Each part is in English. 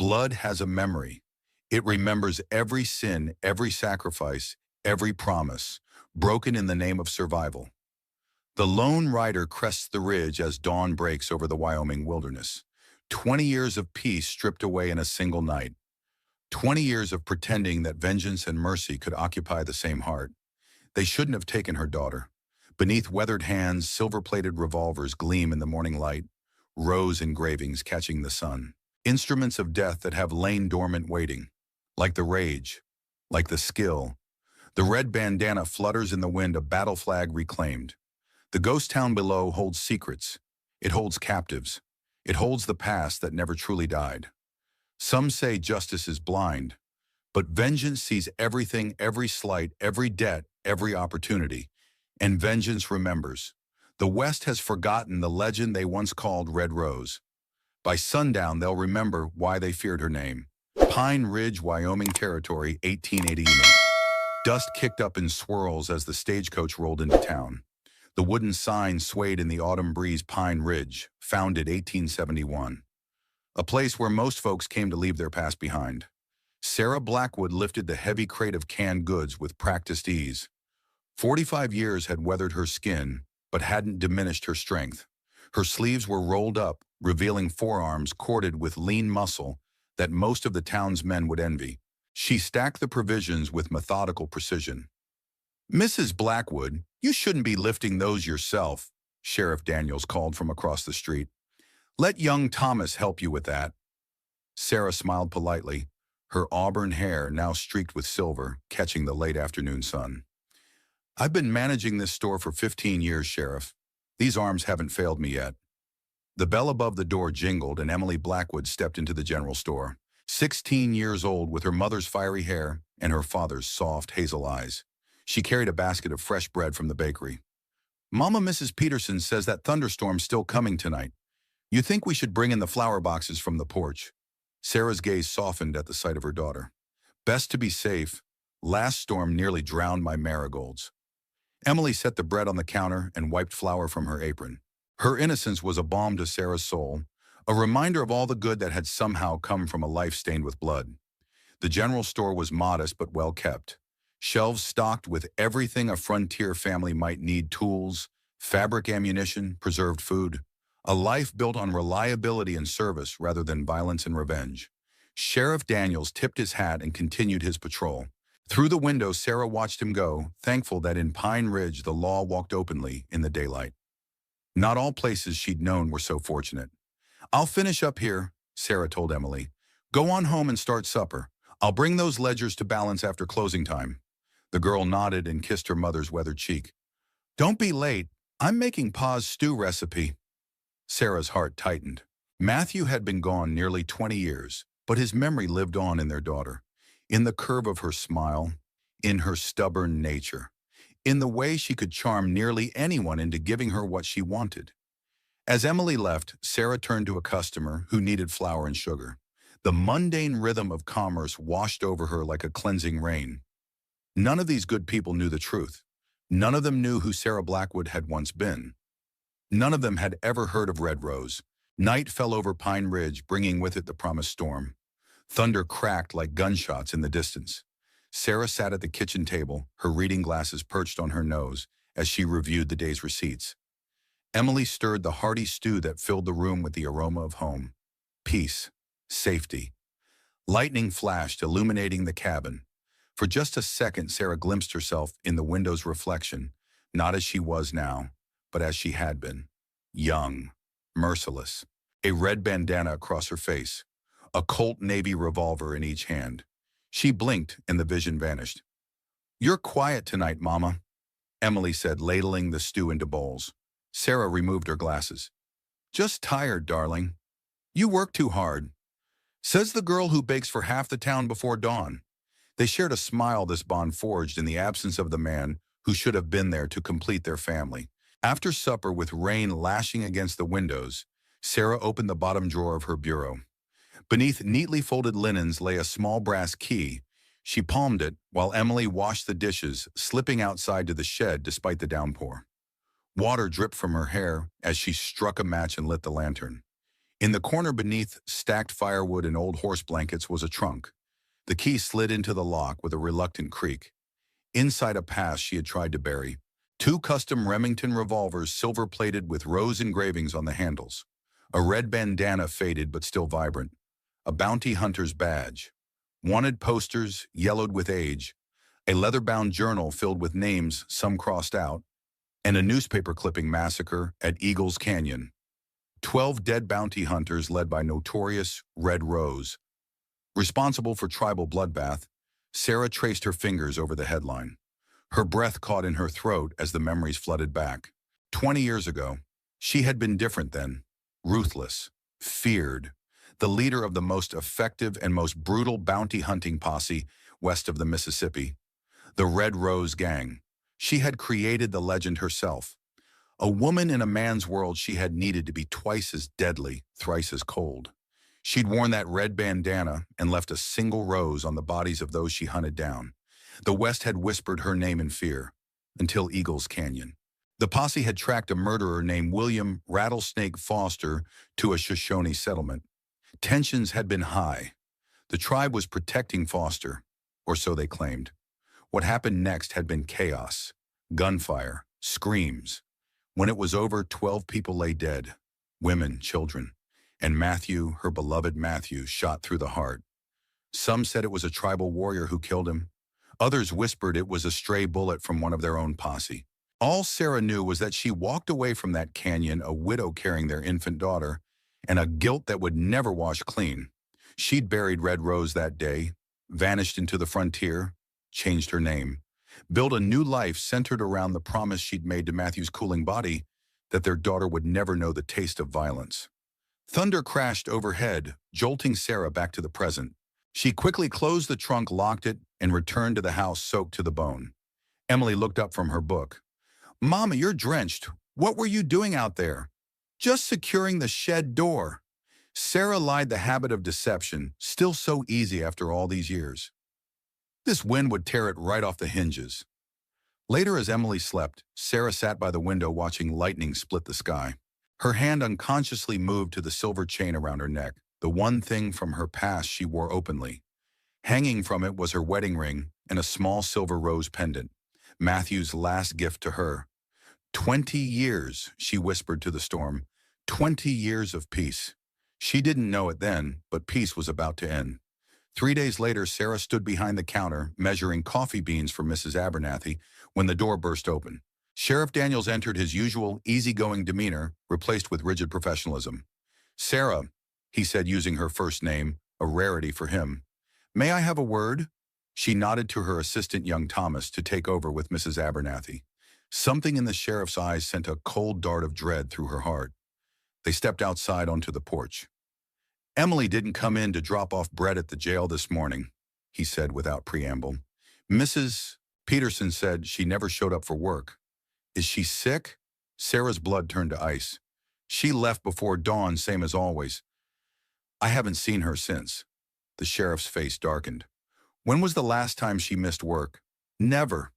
Blood has a memory. It remembers every sin, every sacrifice, every promise, broken in the name of survival. The lone rider crests the ridge as dawn breaks over the Wyoming wilderness. 20 years of peace stripped away in a single night. 20 years of pretending that vengeance and mercy could occupy the same heart. They shouldn't have taken her daughter. Beneath weathered hands, silver-plated revolvers gleam in the morning light, rose engravings catching the sun. Instruments of death that have lain dormant waiting. Like the rage, like the skill. The red bandana flutters in the wind, a battle flag reclaimed. The ghost town below holds secrets. It holds captives. It holds the past that never truly died. Some say justice is blind, but vengeance sees everything, every slight, every debt, every opportunity. And vengeance remembers. The West has forgotten the legend they once called Red Rose. By sundown, they'll remember why they feared her name. Pine Ridge, Wyoming Territory, 1888. Dust kicked up in swirls as the stagecoach rolled into town. The wooden sign swayed in the autumn breeze. Pine Ridge, founded 1871. A place where most folks came to leave their past behind. Sarah Blackwood lifted the heavy crate of canned goods with practiced ease. 45 years had weathered her skin, but hadn't diminished her strength. Her sleeves were rolled up, revealing forearms corded with lean muscle that most of the town's men would envy. She stacked the provisions with methodical precision. "Mrs. Blackwood, you shouldn't be lifting those yourself," Sheriff Daniels called from across the street. "Let young Thomas help you with that." Sarah smiled politely, her auburn hair now streaked with silver, catching the late afternoon sun. "I've been managing this store for 15 years, Sheriff. These arms haven't failed me yet." The bell above the door jingled and Emily Blackwood stepped into the general store. 16 years old, with her mother's fiery hair and her father's soft hazel eyes. She carried a basket of fresh bread from the bakery. "Mama, Mrs. Peterson says that thunderstorm's still coming tonight. You think we should bring in the flower boxes from the porch?" Sarah's gaze softened at the sight of her daughter. "Best to be safe. Last storm nearly drowned my marigolds." Emily set the bread on the counter and wiped flour from her apron. Her innocence was a balm to Sarah's soul, a reminder of all the good that had somehow come from a life stained with blood. The general store was modest but well kept. Shelves stocked with everything a frontier family might need: tools, fabric, ammunition, preserved food. A life built on reliability and service rather than violence and revenge. Sheriff Daniels tipped his hat and continued his patrol. Through the window, Sarah watched him go, thankful that in Pine Ridge the law walked openly in the daylight. Not all places she'd known were so fortunate. "I'll finish up here," Sarah told Emily. "Go on home and start supper. I'll bring those ledgers to balance after closing time." The girl nodded and kissed her mother's weathered cheek. "Don't be late. I'm making Pa's stew recipe." Sarah's heart tightened. Matthew had been gone nearly 20 years, but his memory lived on in their daughter. In the curve of her smile, in her stubborn nature, in the way she could charm nearly anyone into giving her what she wanted. As Emily left, Sarah turned to a customer who needed flour and sugar. The mundane rhythm of commerce washed over her like a cleansing rain. None of these good people knew the truth. None of them knew who Sarah Blackwood had once been. None of them had ever heard of Red Rose. Night fell over Pine Ridge, bringing with it the promised storm. Thunder cracked like gunshots in the distance. Sarah sat at the kitchen table, her reading glasses perched on her nose as she reviewed the day's receipts. Emily stirred the hearty stew that filled the room with the aroma of home. Peace. Safety. Lightning flashed, illuminating the cabin. For just a second, Sarah glimpsed herself in the window's reflection, not as she was now, but as she had been. Young. Merciless. A red bandana across her face. A Colt Navy revolver in each hand. She blinked and the vision vanished. "You're quiet tonight, Mama," Emily said, ladling the stew into bowls. Sarah removed her glasses. "Just tired, darling. You work too hard," says the girl who bakes for half the town before dawn. They shared a smile, this bond forged in the absence of the man who should have been there to complete their family. After supper, with rain lashing against the windows, Sarah opened the bottom drawer of her bureau. Beneath neatly folded linens lay a small brass key. She palmed it while Emily washed the dishes, slipping outside to the shed despite the downpour. Water dripped from her hair as she struck a match and lit the lantern. In the corner beneath stacked firewood and old horse blankets was a trunk. The key slid into the lock with a reluctant creak. Inside a past she had tried to bury. Two custom Remington revolvers, silver-plated with rose engravings on the handles. A red bandana, faded but still vibrant. A bounty hunter's badge. Wanted posters, yellowed with age. A leather-bound journal filled with names, some crossed out. And a newspaper clipping: massacre at Eagles Canyon. 12 dead bounty hunters led by notorious Red Rose. Responsible for tribal bloodbath. Sarah traced her fingers over the headline. Her breath caught in her throat as the memories flooded back. 20 years ago, she had been different then. Ruthless, feared, the leader of the most effective and most brutal bounty hunting posse west of the Mississippi. The Red Rose Gang. She had created the legend herself. A woman in a man's world, she had needed to be twice as deadly, thrice as cold. She'd worn that red bandana and left a single rose on the bodies of those she hunted down. The West had whispered her name in fear, until Eagles Canyon. The posse had tracked a murderer named William Rattlesnake Foster to a Shoshone settlement. Tensions had been high. The tribe was protecting Foster, or so they claimed. What happened next had been chaos, gunfire, screams. When it was over, 12 people lay dead, women, children, and Matthew, her beloved Matthew, shot through the heart. Some said it was a tribal warrior who killed him. Others whispered it was a stray bullet from one of their own posse. All Sarah knew was that she walked away from that canyon a widow carrying their infant daughter, and a guilt that would never wash clean. She'd buried Red Rose that day, vanished into the frontier, changed her name, built a new life centered around the promise she'd made to Matthew's cooling body that their daughter would never know the taste of violence. Thunder crashed overhead, jolting Sarah back to the present. She quickly closed the trunk, locked it, and returned to the house soaked to the bone. Emily looked up from her book. "Mama, you're drenched. What were you doing out there?" "Just securing the shed door." Sarah lied, the habit of deception, still so easy after all these years. This wind would tear it right off the hinges. Later, as Emily slept, Sarah sat by the window watching lightning split the sky. Her hand unconsciously moved to the silver chain around her neck, the one thing from her past she wore openly. Hanging from it was her wedding ring and a small silver rose pendant, Matthew's last gift to her. 20 years, she whispered to the storm. 20 years of peace. She didn't know it then, but peace was about to end. 3 days later, Sarah stood behind the counter, measuring coffee beans for Mrs. Abernathy, when the door burst open. Sheriff Daniels entered, his usual easygoing demeanor replaced with rigid professionalism. "Sarah," he said, using her first name, a rarity for him. "May I have a word?" She nodded to her assistant, young Thomas, to take over with Mrs. Abernathy. Something in the sheriff's eyes sent a cold dart of dread through her heart. They stepped outside onto the porch. "Emily didn't come in to drop off bread at the jail this morning," he said without preamble. "Mrs. Peterson said she never showed up for work." "Is she sick?" Sarah's blood turned to ice. "She left before dawn, same as always. I haven't seen her since." The sheriff's face darkened. "When was the last time she missed work?" "Never."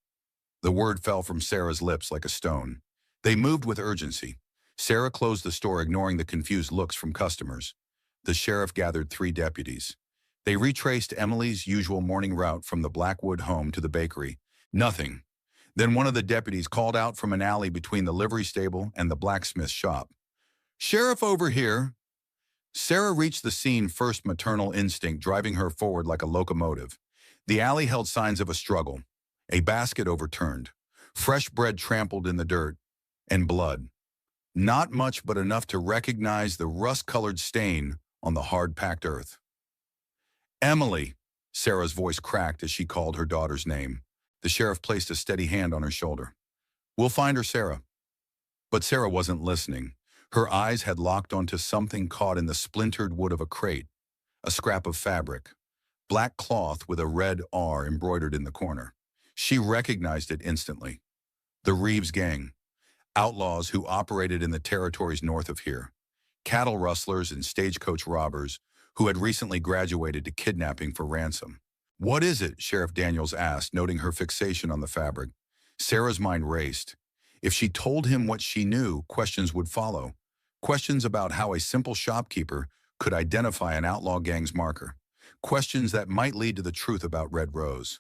The word fell from Sarah's lips like a stone. They moved with urgency. Sarah closed the store, ignoring the confused looks from customers. The sheriff gathered 3 deputies. They retraced Emily's usual morning route from the Blackwood home to the bakery. Nothing. Then one of the deputies called out from an alley between the livery stable and the blacksmith shop. "Sheriff, over here." Sarah reached the scene first, maternal instinct driving her forward like a locomotive. The alley held signs of a struggle. A basket overturned, fresh bread trampled in the dirt, and blood. Not much, but enough to recognize the rust-colored stain on the hard-packed earth. "Emily," Sarah's voice cracked as she called her daughter's name. The sheriff placed a steady hand on her shoulder. "We'll find her, Sarah." But Sarah wasn't listening. Her eyes had locked onto something caught in the splintered wood of a crate, a scrap of fabric, black cloth with a red R embroidered in the corner. She recognized it instantly. The Reeves gang, outlaws who operated in the territories north of here, cattle rustlers and stagecoach robbers who had recently graduated to kidnapping for ransom. "What is it?" Sheriff Daniels asked, noting her fixation on the fabric. Sarah's mind raced. If she told him what she knew, questions would follow. Questions about how a simple shopkeeper could identify an outlaw gang's marker. Questions that might lead to the truth about Red Rose.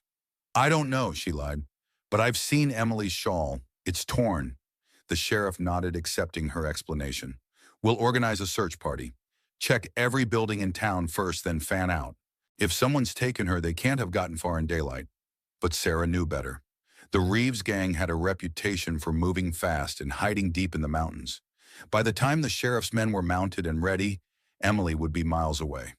"I don't know," she lied, "but I've seen Emily's shawl. It's torn." The sheriff nodded, accepting her explanation. "We'll organize a search party. Check every building in town first, then fan out. If someone's taken her, they can't have gotten far in daylight." But Sarah knew better. The Reeves gang had a reputation for moving fast and hiding deep in the mountains. By the time the sheriff's men were mounted and ready, Emily would be miles away.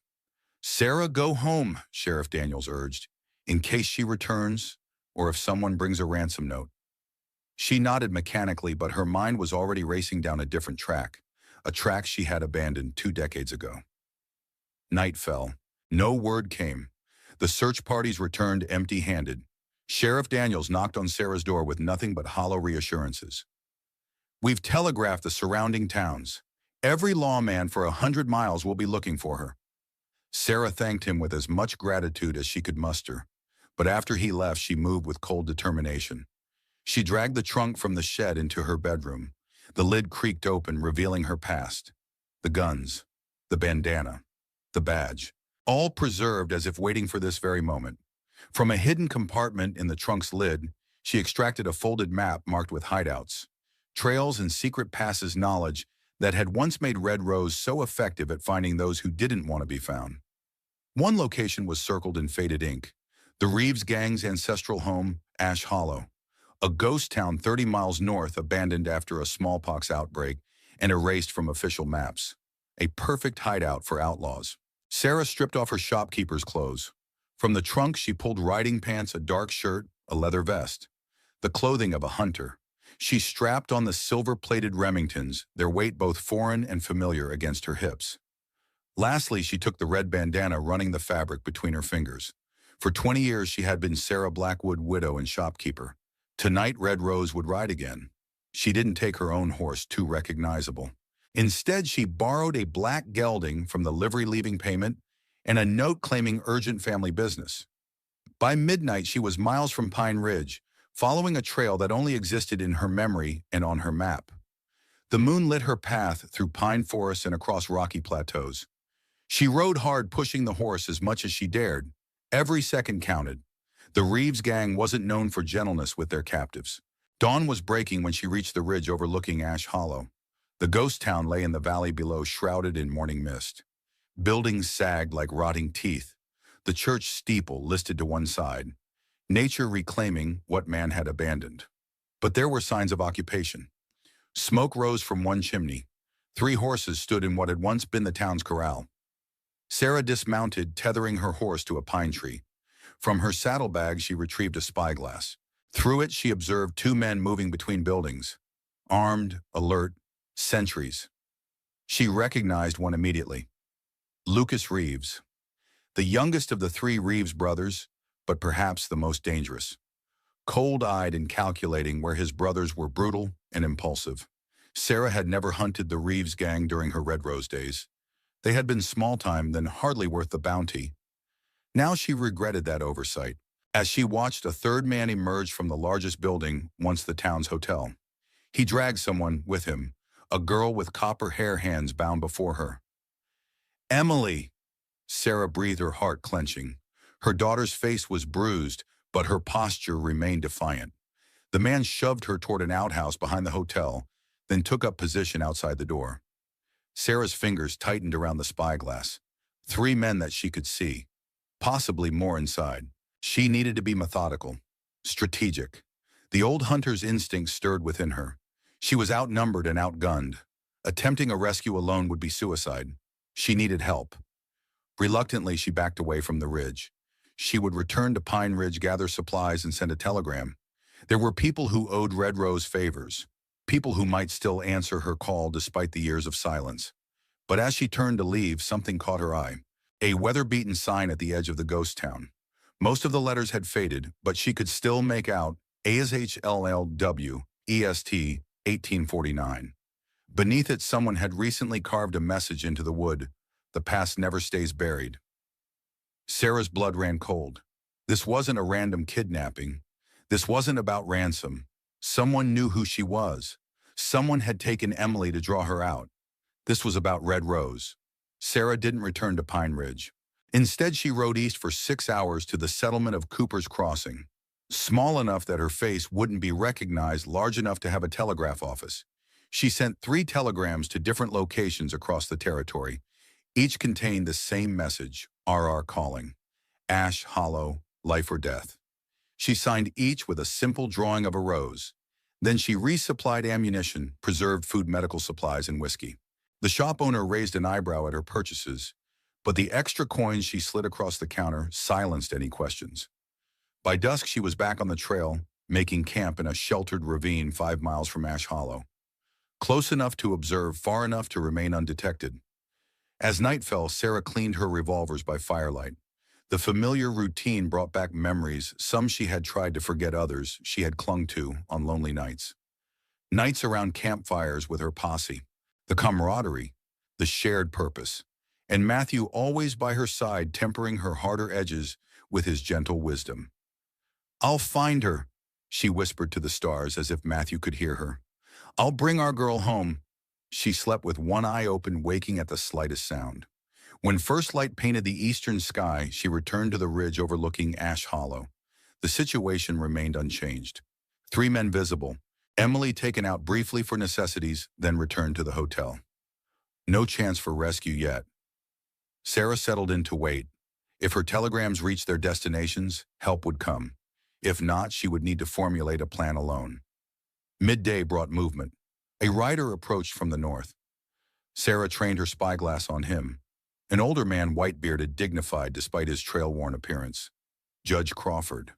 "Sarah, go home," Sheriff Daniels urged, "in case she returns or if someone brings a ransom note." She nodded mechanically, but her mind was already racing down a different track, a track she had abandoned 2 decades ago. Night fell. No word came. The search parties returned empty-handed. Sheriff Daniels knocked on Sarah's door with nothing but hollow reassurances. "We've telegraphed the surrounding towns. Every lawman for 100 miles will be looking for her." Sarah thanked him with as much gratitude as she could muster. But after he left, she moved with cold determination. She dragged the trunk from the shed into her bedroom. The lid creaked open, revealing her past. The guns, the bandana, the badge, all preserved as if waiting for this very moment. From a hidden compartment in the trunk's lid, she extracted a folded map marked with hideouts, trails and secret passes, knowledge that had once made Red Rose so effective at finding those who didn't want to be found. One location was circled in faded ink: the Reeves gang's ancestral home, Ash Hollow, a ghost town 30 miles north, abandoned after a smallpox outbreak and erased from official maps. A perfect hideout for outlaws. Sarah stripped off her shopkeeper's clothes. From the trunk, she pulled riding pants, a dark shirt, a leather vest, the clothing of a hunter. She strapped on the silver-plated Remingtons, their weight both foreign and familiar, against her hips. Lastly, she took the red bandana, running the fabric between her fingers. For 20 years, she had been Sarah Blackwood, widow and shopkeeper. Tonight, Red Rose would ride again. She didn't take her own horse, too recognizable. Instead, she borrowed a black gelding from the livery leaving payment and a note claiming urgent family business. By midnight, she was miles from Pine Ridge, following a trail that only existed in her memory and on her map. The moon lit her path through pine forests and across rocky plateaus. She rode hard, pushing the horse as much as she dared. Every second counted. The Reeves gang wasn't known for gentleness with their captives. Dawn was breaking when she reached the ridge overlooking Ash Hollow. The ghost town lay in the valley below, shrouded in morning mist. Buildings sagged like rotting teeth. The church steeple listed to one side, nature reclaiming what man had abandoned. But there were signs of occupation. Smoke rose from one chimney. 3 horses stood in what had once been the town's corral. Sarah dismounted, tethering her horse to a pine tree. From her saddlebag, she retrieved a spyglass. Through it, she observed 2 men moving between buildings. Armed, alert, sentries. She recognized one immediately. Lucas Reeves. The youngest of the 3 Reeves brothers, but perhaps the most dangerous. Cold-eyed and calculating where his brothers were brutal and impulsive. Sarah had never hunted the Reeves gang during her Red Rose days. They had been small-time, then hardly worth the bounty. Now she regretted that oversight, as she watched a 3rd man emerge from the largest building, once the town's hotel. He dragged someone with him, a girl with copper hair, hands bound before her. "Emily!" Sarah breathed, her heart clenching. Her daughter's face was bruised, but her posture remained defiant. The man shoved her toward an outhouse behind the hotel, then took up position outside the door. Sarah's fingers tightened around the spyglass. 3 men that she could see. Possibly more inside. She needed to be methodical, strategic. The old hunter's instincts stirred within her. She was outnumbered and outgunned. Attempting a rescue alone would be suicide. She needed help. Reluctantly, she backed away from the ridge. She would return to Pine Ridge, gather supplies, and send a telegram. There were people who owed Red Rose favors, people who might still answer her call despite the years of silence. But as she turned to leave, something caught her eye. A weather-beaten sign at the edge of the ghost town. Most of the letters had faded, but she could still make out ASHLLW, EST, 1849. Beneath it, someone had recently carved a message into the wood: "The past never stays buried." Sarah's blood ran cold. This wasn't a random kidnapping. This wasn't about ransom. Someone knew who she was. Someone had taken Emily to draw her out. This was about Red Rose. Sarah didn't return to Pine Ridge. Instead, she rode east for 6 hours to the settlement of Cooper's Crossing. Small enough that her face wouldn't be recognized, large enough to have a telegraph office. She sent 3 telegrams to different locations across the territory. Each contained the same message, RR calling. Ash Hollow, life or death. She signed each with a simple drawing of a rose. Then she resupplied ammunition, preserved food, medical supplies, and whiskey. The shop owner raised an eyebrow at her purchases, but the extra coins she slid across the counter silenced any questions. By dusk, she was back on the trail, making camp in a sheltered ravine 5 miles from Ash Hollow. Close enough to observe, far enough to remain undetected. As night fell, Sarah cleaned her revolvers by firelight. The familiar routine brought back memories, some she had tried to forget, others she had clung to on lonely nights. Nights around campfires with her posse, the camaraderie, the shared purpose, and Matthew always by her side, tempering her harder edges with his gentle wisdom. "I'll find her," she whispered to the stars as if Matthew could hear her. "I'll bring our girl home." She slept with one eye open, waking at the slightest sound. When first light painted the eastern sky, she returned to the ridge overlooking Ash Hollow. The situation remained unchanged. 3 men visible, Emily taken out briefly for necessities, then returned to the hotel. No chance for rescue yet. Sarah settled in to wait. If her telegrams reached their destinations, help would come. If not, she would need to formulate a plan alone. Midday brought movement. A rider approached from the north. Sarah trained her spyglass on him. An older man, white-bearded, dignified despite his trail-worn appearance. Judge Crawford.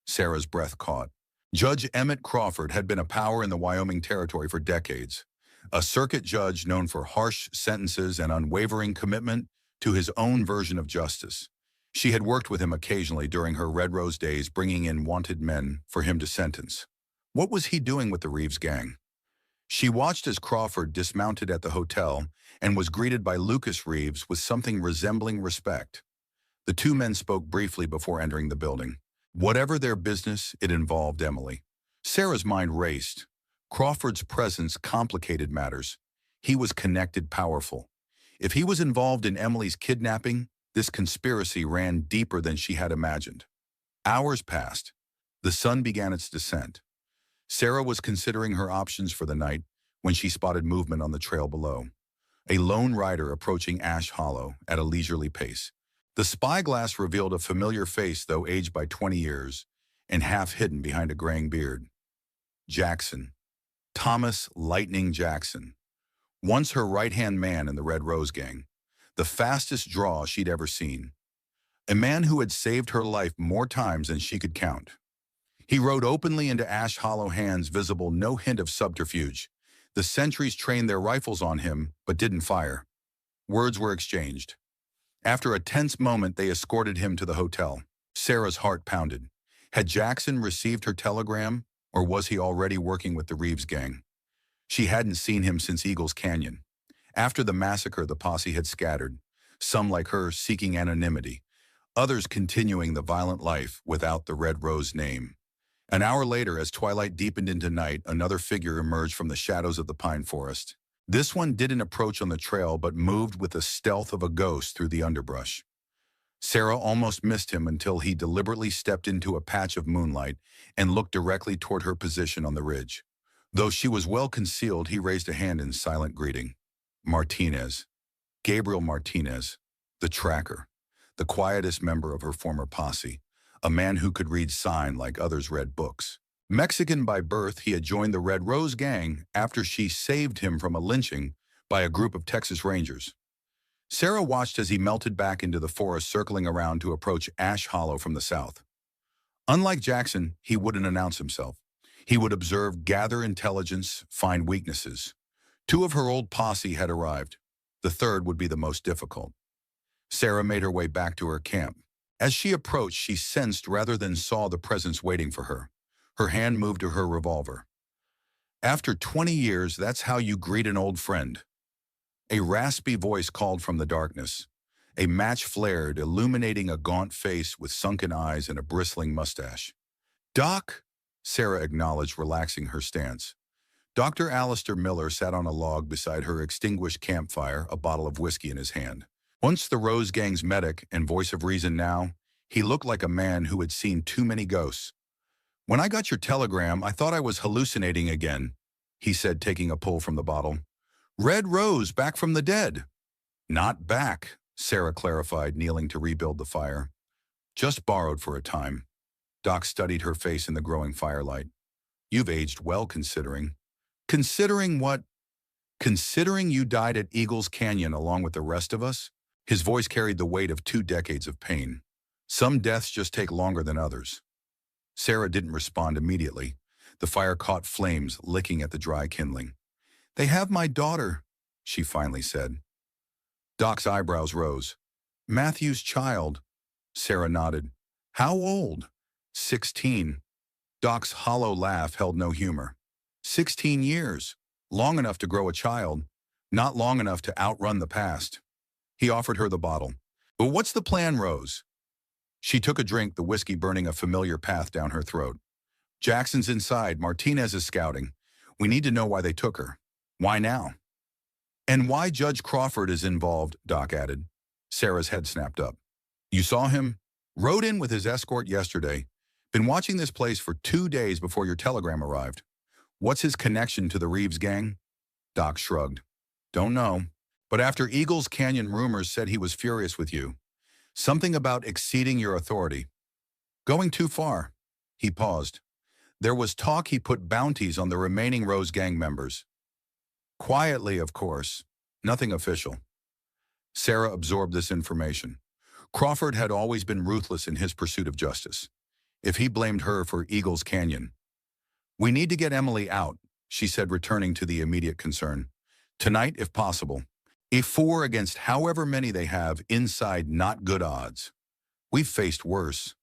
Sarah's breath caught. Judge Emmett Crawford had been a power in the Wyoming Territory for decades. A circuit judge known for harsh sentences and unwavering commitment to his own version of justice. She had worked with him occasionally during her Red Rose days, bringing in wanted men for him to sentence. What was he doing with the Reeves gang? She watched as Crawford dismounted at the hotel and was greeted by Lucas Reeves with something resembling respect. The 2 men spoke briefly before entering the building. Whatever their business, it involved Emily. Sarah's mind raced. Crawford's presence complicated matters. He was connected, powerful. If he was involved in Emily's kidnapping, this conspiracy ran deeper than she had imagined. Hours passed. The sun began its descent. Sarah was considering her options for the night when she spotted movement on the trail below. A lone rider approaching Ash Hollow at a leisurely pace. The spyglass revealed a familiar face, though aged by 20 years and half hidden behind a graying beard. Jackson. Thomas Lightning Jackson. Once her right-hand man in the Red Rose gang. The fastest draw she'd ever seen. A man who had saved her life more times than she could count. He rode openly into Ash Hollow, hands visible, no hint of subterfuge. The sentries trained their rifles on him, but didn't fire. Words were exchanged. After a tense moment, they escorted him to the hotel. Sarah's heart pounded. Had Jackson received her telegram, or was he already working with the Reeves gang? She hadn't seen him since Eagles Canyon. After the massacre, the posse had scattered, some like her seeking anonymity, others continuing the violent life without the Red Rose name. An hour later, as twilight deepened into night, another figure emerged from the shadows of the pine forest. This one didn't approach on the trail, but moved with the stealth of a ghost through the underbrush. Sarah almost missed him until he deliberately stepped into a patch of moonlight and looked directly toward her position on the ridge. Though she was well concealed, he raised a hand in silent greeting. Martinez. Gabriel Martinez, the tracker, the quietest member of her former posse, a man who could read sign like others read books. Mexican by birth, he had joined the Red Rose gang after she saved him from a lynching by a group of Texas Rangers. Sarah watched as he melted back into the forest, circling around to approach Ash Hollow from the south. Unlike Jackson, he wouldn't announce himself. He would observe, gather intelligence, find weaknesses. 2 of her old posse had arrived. The 3rd would be the most difficult. Sarah made her way back to her camp. As she approached, she sensed rather than saw the presence waiting for her. Her hand moved to her revolver. "After 20 years, that's how you greet an old friend." A raspy voice called from the darkness. A match flared, illuminating a gaunt face with sunken eyes and a bristling mustache. "Doc," Sarah acknowledged, relaxing her stance. Dr. Alistair Miller sat on a log beside her extinguished campfire, a bottle of whiskey in his hand. Once the Rose Gang's medic and voice of reason now, he looked like a man who had seen too many ghosts. "When I got your telegram, I thought I was hallucinating again," he said, taking a pull from the bottle. "Red Rose back from the dead." "Not back," Sarah clarified, kneeling to rebuild the fire. "Just borrowed for a time." Doc studied her face in the growing firelight. "You've aged well considering." "Considering what?" "Considering you died at Eagles Canyon along with the rest of us?" His voice carried the weight of 2 decades of pain. "Some deaths just take longer than others." Sarah didn't respond immediately. The fire caught flames, licking at the dry kindling. "They have my daughter," she finally said. Doc's eyebrows rose. "Matthew's child." Sarah nodded. "How old?" 16. Doc's hollow laugh held no humor. 16 years. Long enough to grow a child. Not long enough to outrun the past. He offered her the bottle. "But what's the plan, Rose?" She took a drink, the whiskey burning a familiar path down her throat. "Jackson's inside. Martinez is scouting. We need to know why they took her. Why now?" "And why Judge Crawford is involved," Doc added. Sarah's head snapped up. "You saw him? Rode in with his escort yesterday. Been watching this place for 2 days before your telegram arrived. What's his connection to the Reeves gang?" Doc shrugged. "Don't know. But after Eagles Canyon rumors said he was furious with you. Something about exceeding your authority. Going too far." He paused. "There was talk he put bounties on the remaining Rose Gang members." Quietly, of course. Nothing official. Sarah absorbed this information. Crawford had always been ruthless in his pursuit of justice. If he blamed her for Eagles Canyon. "We need to get Emily out," she said, returning to the immediate concern. "Tonight, if possible. A 4 against however many they have inside, not good odds. We've faced worse."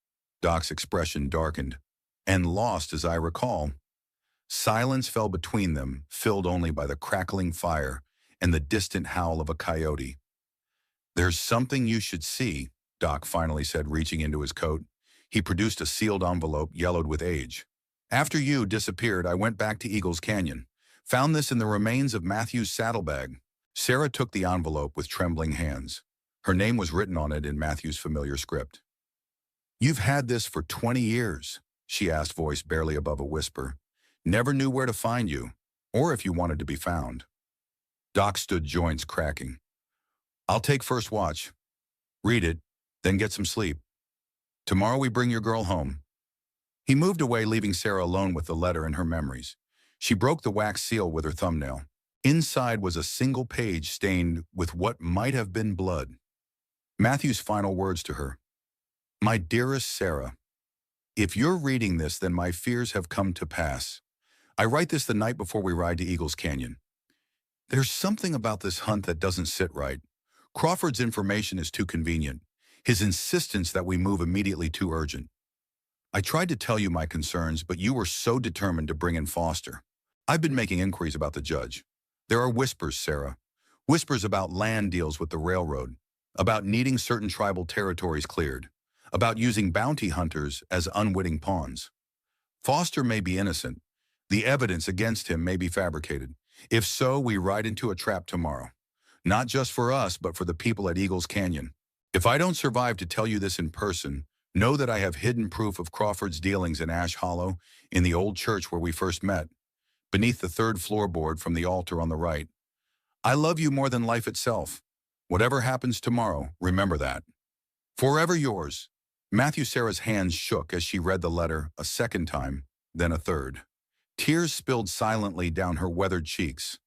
Doc's expression darkened. "And lost, as I recall." Silence fell between them, filled only by the crackling fire and the distant howl of a coyote. "There's something you should see," Doc finally said, reaching into his coat. He produced a sealed envelope yellowed with age. "After you disappeared, I went back to Eagles Canyon. Found this in the remains of Matthew's saddlebag." Sarah took the envelope with trembling hands. Her name was written on it in Matthew's familiar script. "You've had this for 20 years, she asked, voice barely above a whisper. "Never knew where to find you, or if you wanted to be found." Doc stood, joints cracking. "I'll take first watch. Read it, then get some sleep. Tomorrow we bring your girl home." He moved away, leaving Sarah alone with the letter and her memories. She broke the wax seal with her thumbnail. Inside was a single page stained with what might have been blood. Matthew's final words to her. "My dearest Sarah, if you're reading this, then my fears have come to pass. I write this the night before we ride to Eagles Canyon. There's something about this hunt that doesn't sit right. Crawford's information is too convenient. His insistence that we move immediately too urgent. I tried to tell you my concerns, but you were so determined to bring in Foster. I've been making inquiries about the judge. There are whispers, Sarah. Whispers about land deals with the railroad, about needing certain tribal territories cleared, about using bounty hunters as unwitting pawns. Foster may be innocent. The evidence against him may be fabricated. If so, we ride into a trap tomorrow. Not just for us, but for the people at Eagles Canyon. If I don't survive to tell you this in person, know that I have hidden proof of Crawford's dealings in Ash Hollow, in the old church where we first met, beneath the 3rd floorboard from the altar on the right. I love you more than life itself. Whatever happens tomorrow, remember that. Forever yours." Matthew. Sarah's hands shook as she read the letter a second time, then a third. Tears spilled silently down her weathered cheeks.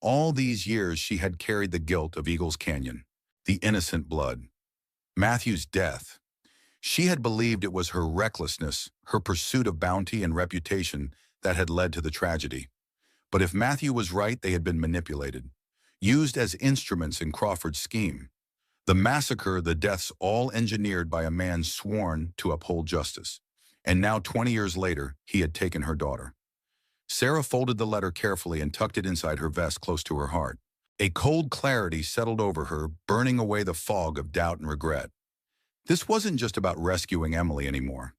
All these years she had carried the guilt of Eagles Canyon, the innocent blood. Matthew's death. She had believed it was her recklessness, her pursuit of bounty and reputation that had led to the tragedy. But if Matthew was right, they had been manipulated, used as instruments in Crawford's scheme. The massacre, the deaths, all engineered by a man sworn to uphold justice. And now, 20 years later, he had taken her daughter. Sarah folded the letter carefully and tucked it inside her vest close to her heart. A cold clarity settled over her, burning away the fog of doubt and regret. This wasn't just about rescuing Emily anymore.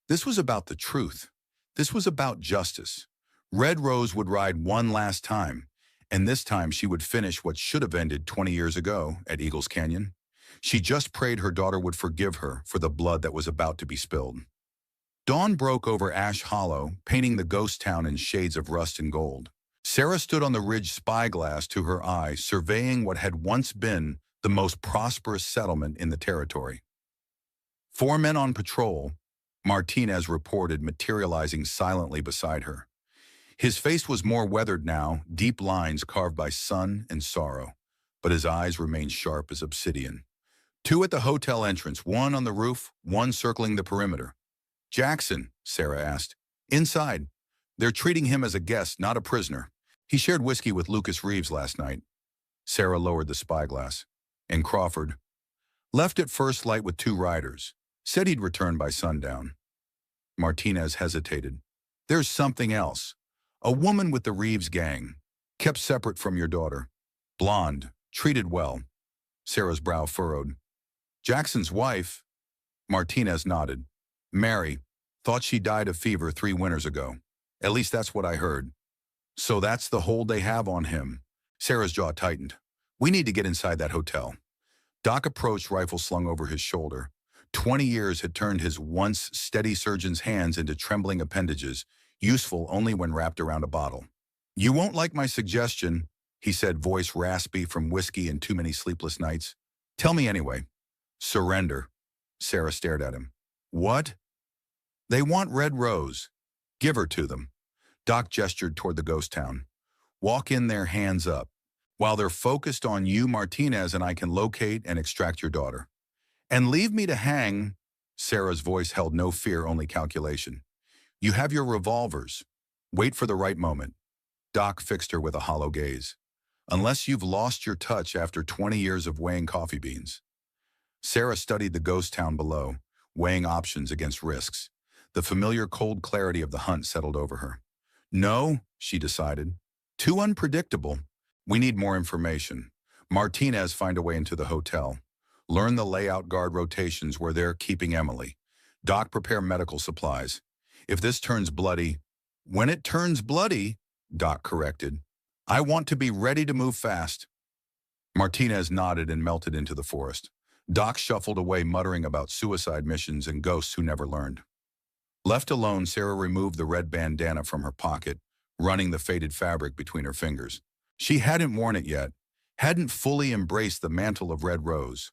This was about the truth. This was about justice. Red Rose would ride one last time, and this time she would finish what should have ended 20 years ago at Eagles Canyon. She just prayed her daughter would forgive her for the blood that was about to be spilled. Dawn broke over Ash Hollow, painting the ghost town in shades of rust and gold. Sarah stood on the ridge spyglass to her eye, surveying what had once been the most prosperous settlement in the territory. 4 men on patrol, Martinez reported, materializing silently beside her. His face was more weathered now, deep lines carved by sun and sorrow, but his eyes remained sharp as obsidian. 2 at the hotel entrance, 1 on the roof, 1 circling the perimeter. "Jackson," Sarah asked. "Inside. They're treating him as a guest, not a prisoner. He shared whiskey with Lucas Reeves last night." Sarah lowered the spyglass. "And Crawford?" "Left at first light with 2 riders. Said he'd return by sundown." Martinez hesitated. "There's something else. A woman with the Reeves gang. Kept separate from your daughter. Blonde. Treated well." Sarah's brow furrowed. "Jackson's wife?" Martinez nodded. "Mary. Thought she died of fever 3 winters ago. At least that's what I heard." "So that's the hold they have on him." Sarah's jaw tightened. "We need to get inside that hotel." Doc approached, rifle slung over his shoulder. 20 years had turned his once steady surgeon's hands into trembling appendages, useful only when wrapped around a bottle. "You won't like my suggestion," he said, voice raspy from whiskey and too many sleepless nights. "Tell me anyway." "Surrender." Sarah stared at him. "What?" "They want Red Rose. Give her to them." Doc gestured toward the ghost town. "Walk in there hands up. While they're focused on you, Martinez and I can locate and extract your daughter. And leave me to hang." Sarah's voice held no fear, only calculation. "You have your revolvers. Wait for the right moment." Doc fixed her with a hollow gaze. "Unless you've lost your touch after 20 years of weighing coffee beans." Sarah studied the ghost town below, weighing options against risks. The familiar cold clarity of the hunt settled over her. "No," she decided. "Too unpredictable. We need more information. Martinez, find a way into the hotel. Learn the layout, guard rotations where they're keeping Emily. Doc, prepare medical supplies. If this turns bloody—" "When it turns bloody," Doc corrected, "I want to be ready to move fast." Martinez nodded and melted into the forest. Doc shuffled away, muttering about suicide missions and ghosts who never learned. Left alone, Sarah removed the red bandana from her pocket, running the faded fabric between her fingers. She hadn't worn it yet, hadn't fully embraced the mantle of Red Rose.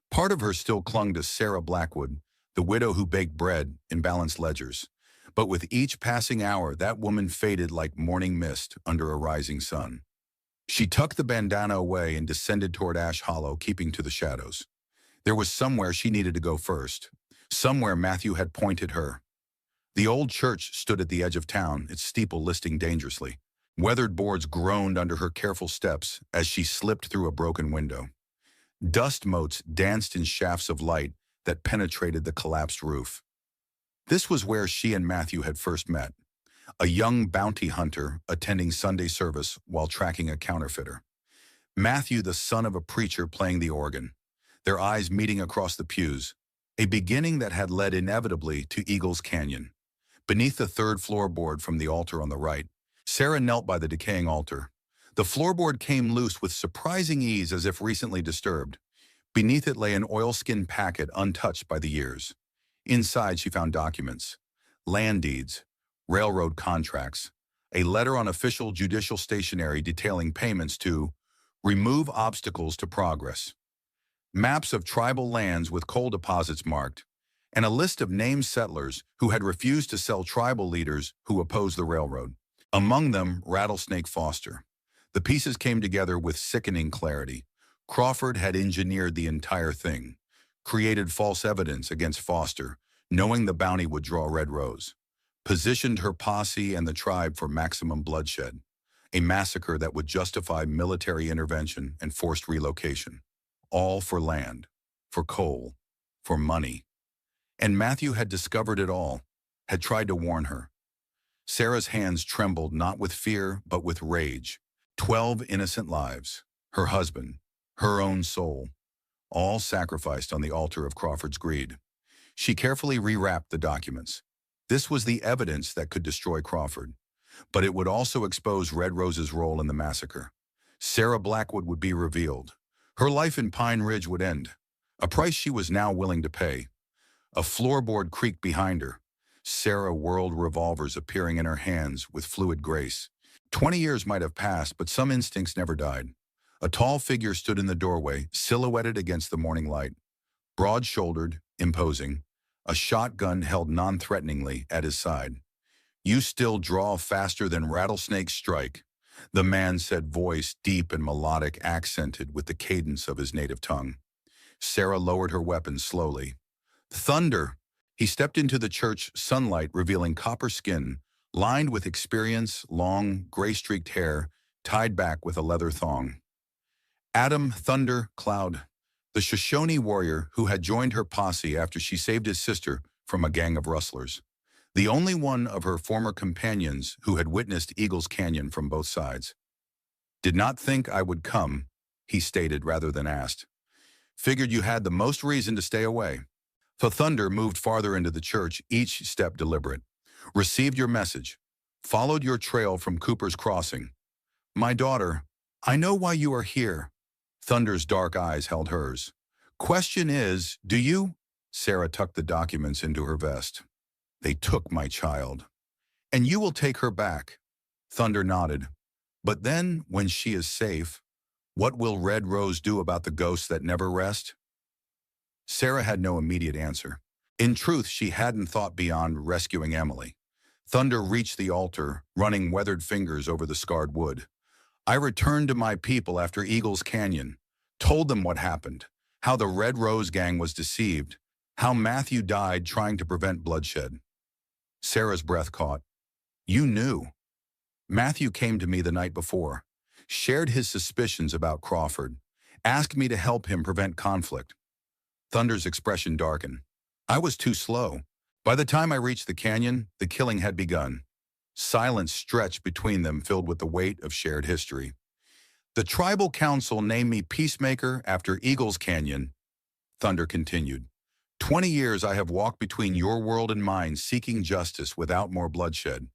Part of her still clung to Sarah Blackwood, the widow who baked bread in balanced ledgers. But with each passing hour, that woman faded like morning mist under a rising sun. She tucked the bandana away and descended toward Ash Hollow, keeping to the shadows. There was somewhere she needed to go first, somewhere Matthew had pointed her. The old church stood at the edge of town, its steeple listing dangerously. Weathered boards groaned under her careful steps as she slipped through a broken window. Dust motes danced in shafts of light that penetrated the collapsed roof. This was where she and Matthew had first met, a young bounty hunter attending Sunday service while tracking a counterfeiter. Matthew, the son of a preacher, playing the organ, their eyes meeting across the pews, a beginning that had led inevitably to Eagles Canyon. Beneath the 3rd floorboard from the altar on the right, Sarah knelt by the decaying altar. The floorboard came loose with surprising ease, as if recently disturbed. Beneath it lay an oilskin packet untouched by the years. Inside she found documents, land deeds, railroad contracts, a letter on official judicial stationery detailing payments to remove obstacles to progress, maps of tribal lands with coal deposits marked, and a list of named settlers who had refused to sell tribal leaders who opposed the railroad. Among them, Rattlesnake Foster. The pieces came together with sickening clarity. Crawford had engineered the entire thing, created false evidence against Foster, knowing the bounty would draw Red Rose, positioned her posse and the tribe for maximum bloodshed, a massacre that would justify military intervention and forced relocation, all for land, for coal, for money. And Matthew had discovered it all, had tried to warn her. Sarah's hands trembled not with fear, but with rage. 12 innocent lives, her husband, her own soul, all sacrificed on the altar of Crawford's greed. She carefully rewrapped the documents. This was the evidence that could destroy Crawford. but it would also expose Red Rose's role in the massacre. Sarah Blackwood would be revealed. Her life in Pine Ridge would end, a price she was now willing to pay. A floorboard creaked behind her. Sarah whirled, revolvers appearing in her hands with fluid grace. 20 years might have passed, but some instincts never died. A tall figure stood in the doorway, silhouetted against the morning light. Broad-shouldered, imposing, a shotgun held non-threateningly at his side. "You still draw faster than rattlesnakes strike," the man said, voice deep and melodic, accented with the cadence of his native tongue. Sarah lowered her weapon slowly. "Thunder!" He stepped into the church sunlight, revealing copper skin, lined with experience, long, gray-streaked hair, tied back with a leather thong. Adam Thunder Cloud, the Shoshone warrior who had joined her posse after she saved his sister from a gang of rustlers. The only one of her former companions who had witnessed Eagles Canyon from both sides. "Did not think I would come," he stated rather than asked. "Figured you had the most reason to stay away." The Thunder moved farther into the church, each step deliberate. "Received your message. Followed your trail from Cooper's Crossing. My daughter, I know why you are here." Thunder's dark eyes held hers. "Question is, do you?" Sarah tucked the documents into her vest. "They took my child. And you will take her back." Thunder nodded. "But then, when she is safe, what will Red Rose do about the ghosts that never rest?" Sarah had no immediate answer. In truth, she hadn't thought beyond rescuing Emily. Thunder reached the altar, running weathered fingers over the scarred wood. "I returned to my people after Eagles Canyon, told them what happened, how the Red Rose gang was deceived, how Matthew died trying to prevent bloodshed." Sarah's breath caught. "You knew." "Matthew came to me the night before, shared his suspicions about Crawford, asked me to help him prevent conflict." Thunder's expression darkened. "I was too slow. By the time I reached the canyon, the killing had begun." Silence stretched between them, filled with the weight of shared history. "The tribal council named me peacemaker after Eagles Canyon," Thunder continued. 20 years I have walked between your world and mine, seeking justice without more bloodshed."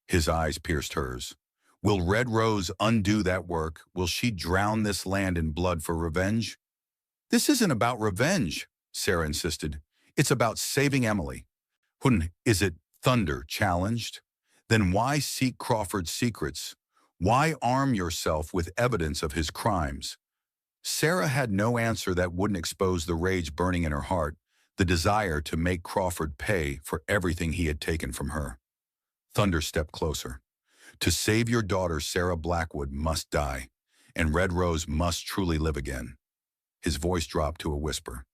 His eyes pierced hers. "Will Red Rose undo that work? Will she drown this land in blood for revenge?" "This isn't about revenge," Sarah insisted. "It's about saving Emily." Is it?" Thunder challenged. "Then why seek Crawford's secrets? Why arm yourself with evidence of his crimes?" Sarah had no answer that wouldn't expose the rage burning in her heart, the desire to make Crawford pay for everything he had taken from her. Thunder stepped closer. "To save your daughter, Sarah Blackwood must die, and Red Rose must truly live again." His voice dropped to a whisper.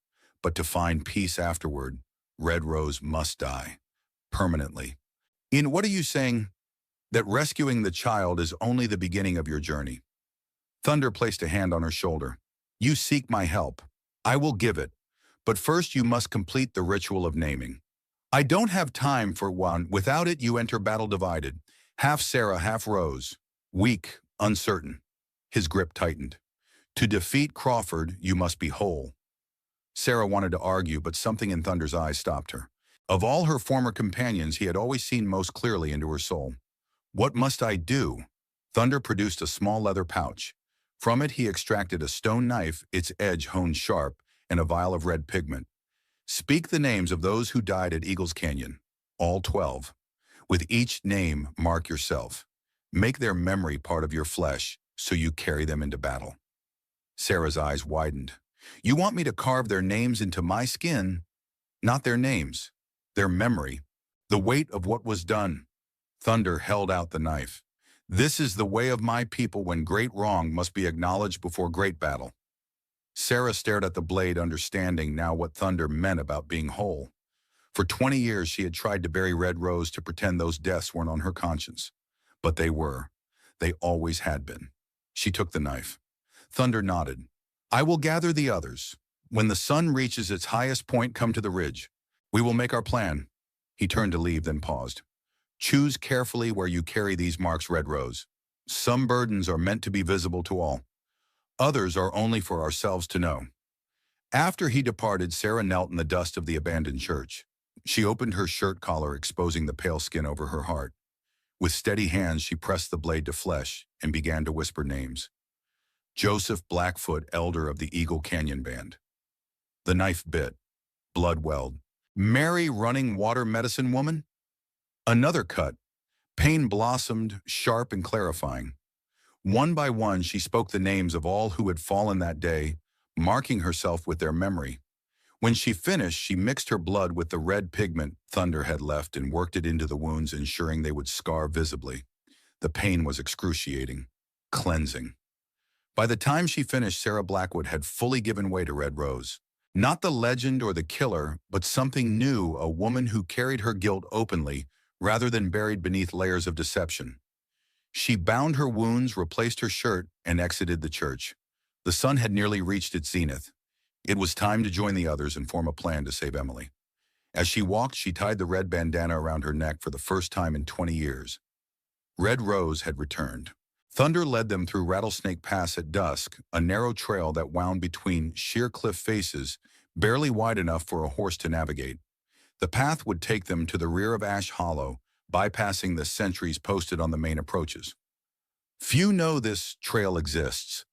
"But to find peace afterward, Red Rose must die. Permanently." What are you saying? That rescuing the child is only the beginning of your journey?" Thunder placed a hand on her shoulder. "You seek my help. I will give it. But first you must complete the ritual of naming. I don't have time for one. Without it you enter battle divided. Half Sarah, half Rose. Weak, uncertain." His grip tightened. "To defeat Crawford, you must be whole." Sarah wanted to argue, but something in Thunder's eyes stopped her. Of all her former companions, he had always seen most clearly into her soul. "What must I do?" Thunder produced a small leather pouch. From it he extracted a stone knife, its edge honed sharp, and a vial of red pigment. "Speak the names of those who died at Eagles Canyon, all 12. With each name, mark yourself. Make their memory part of your flesh, so you carry them into battle." Sarah's eyes widened. "You want me to carve their names into my skin?" "Not their names, their memory, the weight of what was done." Thunder held out the knife. "This is the way of my people when great wrong must be acknowledged before great battle." Sarah stared at the blade, understanding now what Thunder meant about being whole. For 20 years she had tried to bury Red Rose to pretend those deaths weren't on her conscience. But they were. They always had been. She took the knife. Thunder nodded. "I will gather the others. When the sun reaches its highest point, come to the ridge. We will make our plan." He turned to leave, then paused. "Choose carefully where you carry these marks, Red Rose. Some burdens are meant to be visible to all. Others are only for ourselves to know." After he departed, Sarah knelt in the dust of the abandoned church. She opened her shirt collar, exposing the pale skin over her heart. With steady hands, she pressed the blade to flesh and began to whisper names. Joseph Blackfoot, elder of the Eagle Canyon Band. The knife bit. Blood welled. Mary, running water medicine woman? Another cut. Pain blossomed, sharp and clarifying. One by one, she spoke the names of all who had fallen that day, marking herself with their memory. When she finished, she mixed her blood with the red pigment Thunder had left and worked it into the wounds, ensuring they would scar visibly. The pain was excruciating, cleansing. By the time she finished, Sarah Blackwood had fully given way to Red Rose. Not the legend or the killer, but something new, a woman who carried her guilt openly, rather than buried beneath layers of deception. She bound her wounds, replaced her shirt, and exited the church. The sun had nearly reached its zenith. It was time to join the others and form a plan to save Emily. As she walked, she tied the red bandana around her neck for the first time in 20 years. Red Rose had returned. Thunder led them through Rattlesnake Pass at dusk, a narrow trail that wound between sheer cliff faces, barely wide enough for a horse to navigate. The path would take them to the rear of Ash Hollow, bypassing the sentries posted on the main approaches. Few know this trail exists,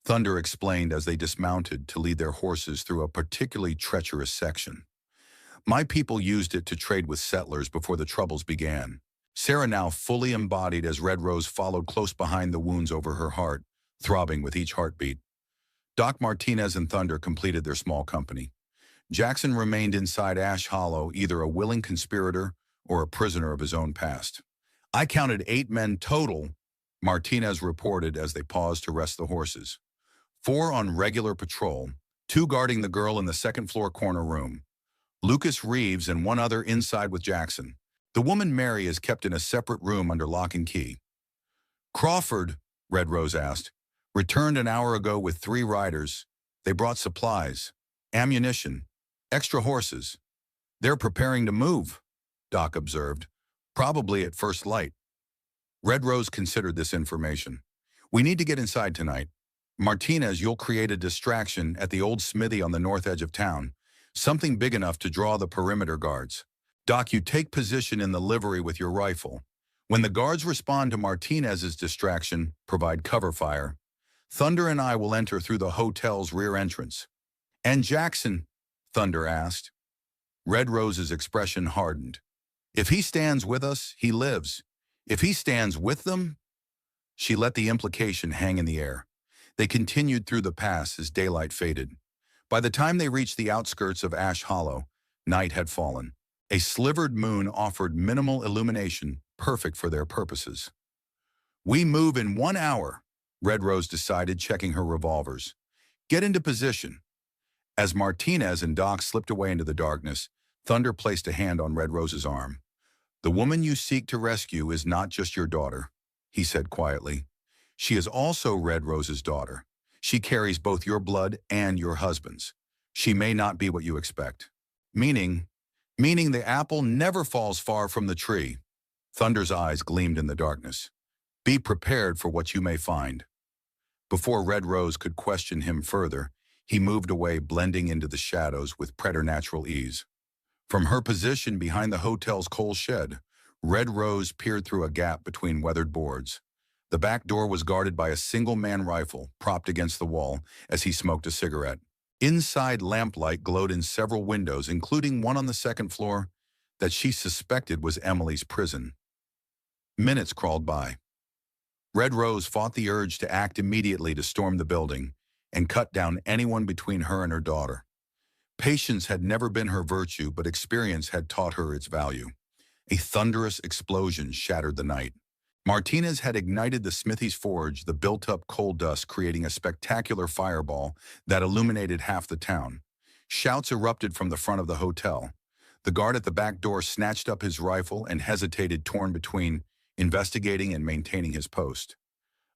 Thunder explained as they dismounted to lead their horses through a particularly treacherous section. My people used it to trade with settlers before the troubles began. Sarah now fully embodied as Red Rose followed close behind the wounds over her heart, throbbing with each heartbeat. Doc Martinez and Thunder completed their small company. Jackson remained inside Ash Hollow, either a willing conspirator or a prisoner of his own past. I counted 8 men total, Martinez reported as they paused to rest the horses. 4 on regular patrol, 2 guarding the girl in the second-floor corner room. Lucas Reeves and 1 other inside with Jackson. The woman Mary is kept in a separate room under lock and key. Crawford, Red Rose asked, returned an hour ago with 3 riders. They brought supplies, ammunition, extra horses. They're preparing to move, Doc observed, probably at first light. Red Rose considered this information. We need to get inside tonight. Martinez, you'll create a distraction at the old smithy on the north edge of town, something big enough to draw the perimeter guards. Doc, you take position in the livery with your rifle. When the guards respond to Martinez's distraction, provide cover fire. Thunder and I will enter through the hotel's rear entrance. And Jackson? Thunder asked. Red Rose's expression hardened. If he stands with us, he lives. If he stands with them? She let the implication hang in the air. They continued through the pass as daylight faded. By the time they reached the outskirts of Ash Hollow, night had fallen. A slivered moon offered minimal illumination, perfect for their purposes. We move in 1 hour, Red Rose decided, checking her revolvers. Get into position. As Martinez and Doc slipped away into the darkness, Thunder placed a hand on Red Rose's arm. The woman you seek to rescue is not just your daughter, he said quietly. She is also Red Rose's daughter. She carries both your blood and your husband's. She may not be what you expect. Meaning the apple never falls far from the tree. Thunder's eyes gleamed in the darkness. Be prepared for what you may find. Before Red Rose could question him further, he moved away, blending into the shadows with preternatural ease. From her position behind the hotel's coal shed, Red Rose peered through a gap between weathered boards. The back door was guarded by a single-man rifle propped against the wall as he smoked a cigarette. Inside, lamplight glowed in several windows, including one on the second floor that she suspected was Emily's prison. Minutes crawled by. Red Rose fought the urge to act immediately to storm the building and cut down anyone between her and her daughter. Patience had never been her virtue, but experience had taught her its value. A thunderous explosion shattered the night. Martinez had ignited the smithy's forge, the built-up coal dust creating a spectacular fireball that illuminated half the town. Shouts erupted from the front of the hotel. The guard at the back door snatched up his rifle and hesitated, torn between investigating and maintaining his post.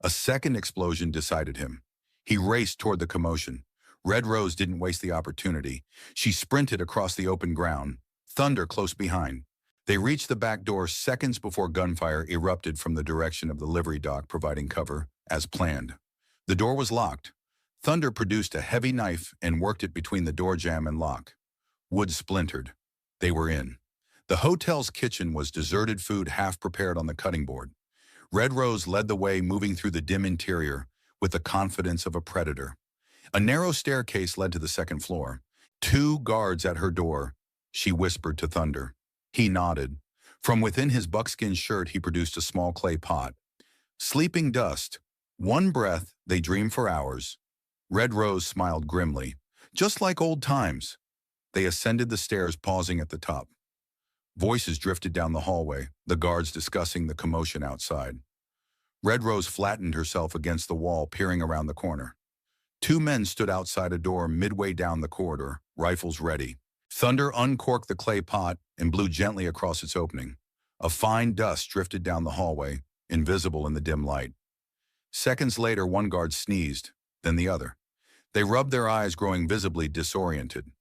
A second explosion decided him. He raced toward the commotion. Red Rose didn't waste the opportunity. She sprinted across the open ground, Thunder close behind. They reached the back door seconds before gunfire erupted from the direction of the livery dock, providing cover, as planned. The door was locked. Thunder produced a heavy knife and worked it between the door jamb and lock. Wood splintered. They were in. The hotel's kitchen was deserted, food half prepared on the cutting board. Red Rose led the way, moving through the dim interior with the confidence of a predator. A narrow staircase led to the second floor. 2 guards at her door, she whispered to Thunder. He nodded. From within his buckskin shirt, he produced a small clay pot. Sleeping dust. One breath, they dream for hours. Red Rose smiled grimly. Just like old times. They ascended the stairs, pausing at the top. Voices drifted down the hallway, the guards discussing the commotion outside. Red Rose flattened herself against the wall, peering around the corner. 2 men stood outside a door midway down the corridor, rifles ready. Thunder uncorked the clay pot and blew gently across its opening. A fine dust drifted down the hallway, invisible in the dim light. Seconds later, one guard sneezed, then the other. They rubbed their eyes, growing visibly disoriented.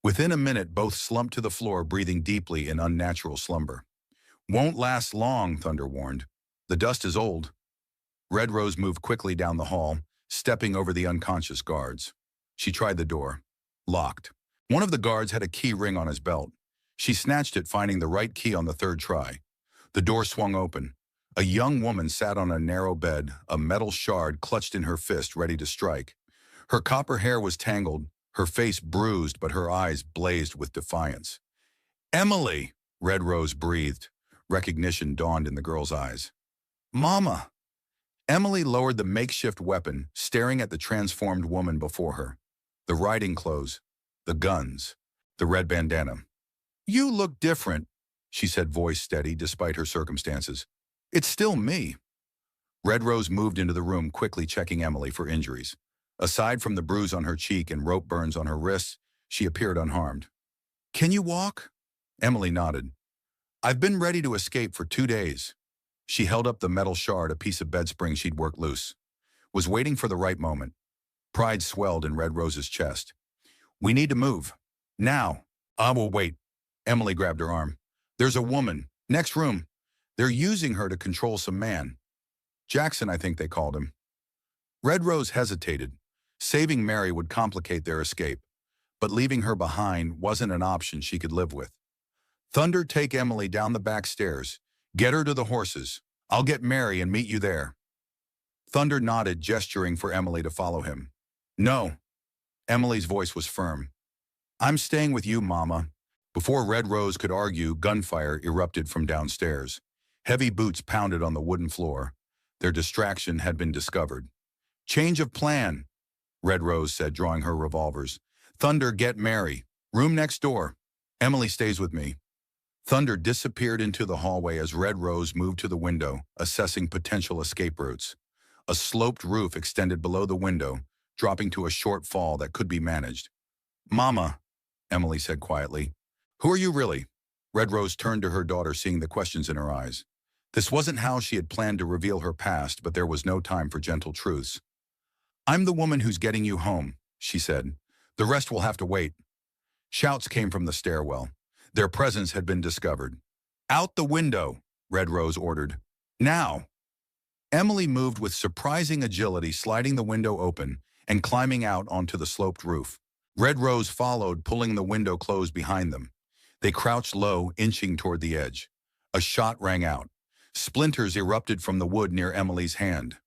Within a minute, both slumped to the floor, breathing deeply in unnatural slumber. Won't last long, Thunder warned. The dust is old. Red Rose moved quickly down the hall, stepping over the unconscious guards. She tried the door. Locked. One of the guards had a key ring on his belt. She snatched it, finding the right key on the 3rd try. The door swung open. A young woman sat on a narrow bed, a metal shard clutched in her fist, ready to strike. Her copper hair was tangled, her face bruised, but her eyes blazed with defiance. "Emily!" Red Rose breathed. Recognition dawned in the girl's eyes. "Mama!" Emily lowered the makeshift weapon, staring at the transformed woman before her. The riding clothes, the guns, the red bandana. "You look different," she said, voice steady despite her circumstances. "It's still me." Red Rose moved into the room, quickly checking Emily for injuries. Aside from the bruise on her cheek and rope burns on her wrists, she appeared unharmed. "Can you walk?" Emily nodded. "I've been ready to escape for 2 days." She held up the metal shard, a piece of bed spring she'd worked loose. Was waiting for the right moment. Pride swelled in Red Rose's chest. "We need to move. Now." "I will wait." Emily grabbed her arm. "There's a woman. Next room. They're using her to control some man. Jackson, I think they called him." Red Rose hesitated. Saving Mary would complicate their escape, but leaving her behind wasn't an option she could live with. "Thunder, take Emily down the back stairs. Get her to the horses. I'll get Mary and meet you there." Thunder nodded, gesturing for Emily to follow him. "No." Emily's voice was firm. "I'm staying with you, Mama." Before Red Rose could argue, gunfire erupted from downstairs. Heavy boots pounded on the wooden floor. Their distraction had been discovered. "Change of plan," Red Rose said, drawing her revolvers. "Thunder, get Mary. Room next door. Emily stays with me." Thunder disappeared into the hallway as Red Rose moved to the window, assessing potential escape routes. A sloped roof extended below the window, dropping to a short fall that could be managed. "Mama," Emily said quietly. "Who are you really?" Red Rose turned to her daughter, seeing the questions in her eyes. This wasn't how she had planned to reveal her past, but there was no time for gentle truths. "I'm the woman who's getting you home," she said. "The rest will have to wait." Shouts came from the stairwell. Their presence had been discovered. "Out the window," Red Rose ordered. "Now." Emily moved with surprising agility, sliding the window open and climbing out onto the sloped roof. Red Rose followed, pulling the window closed behind them. They crouched low, inching toward the edge. A shot rang out. Splinters erupted from the wood near Emily's hand.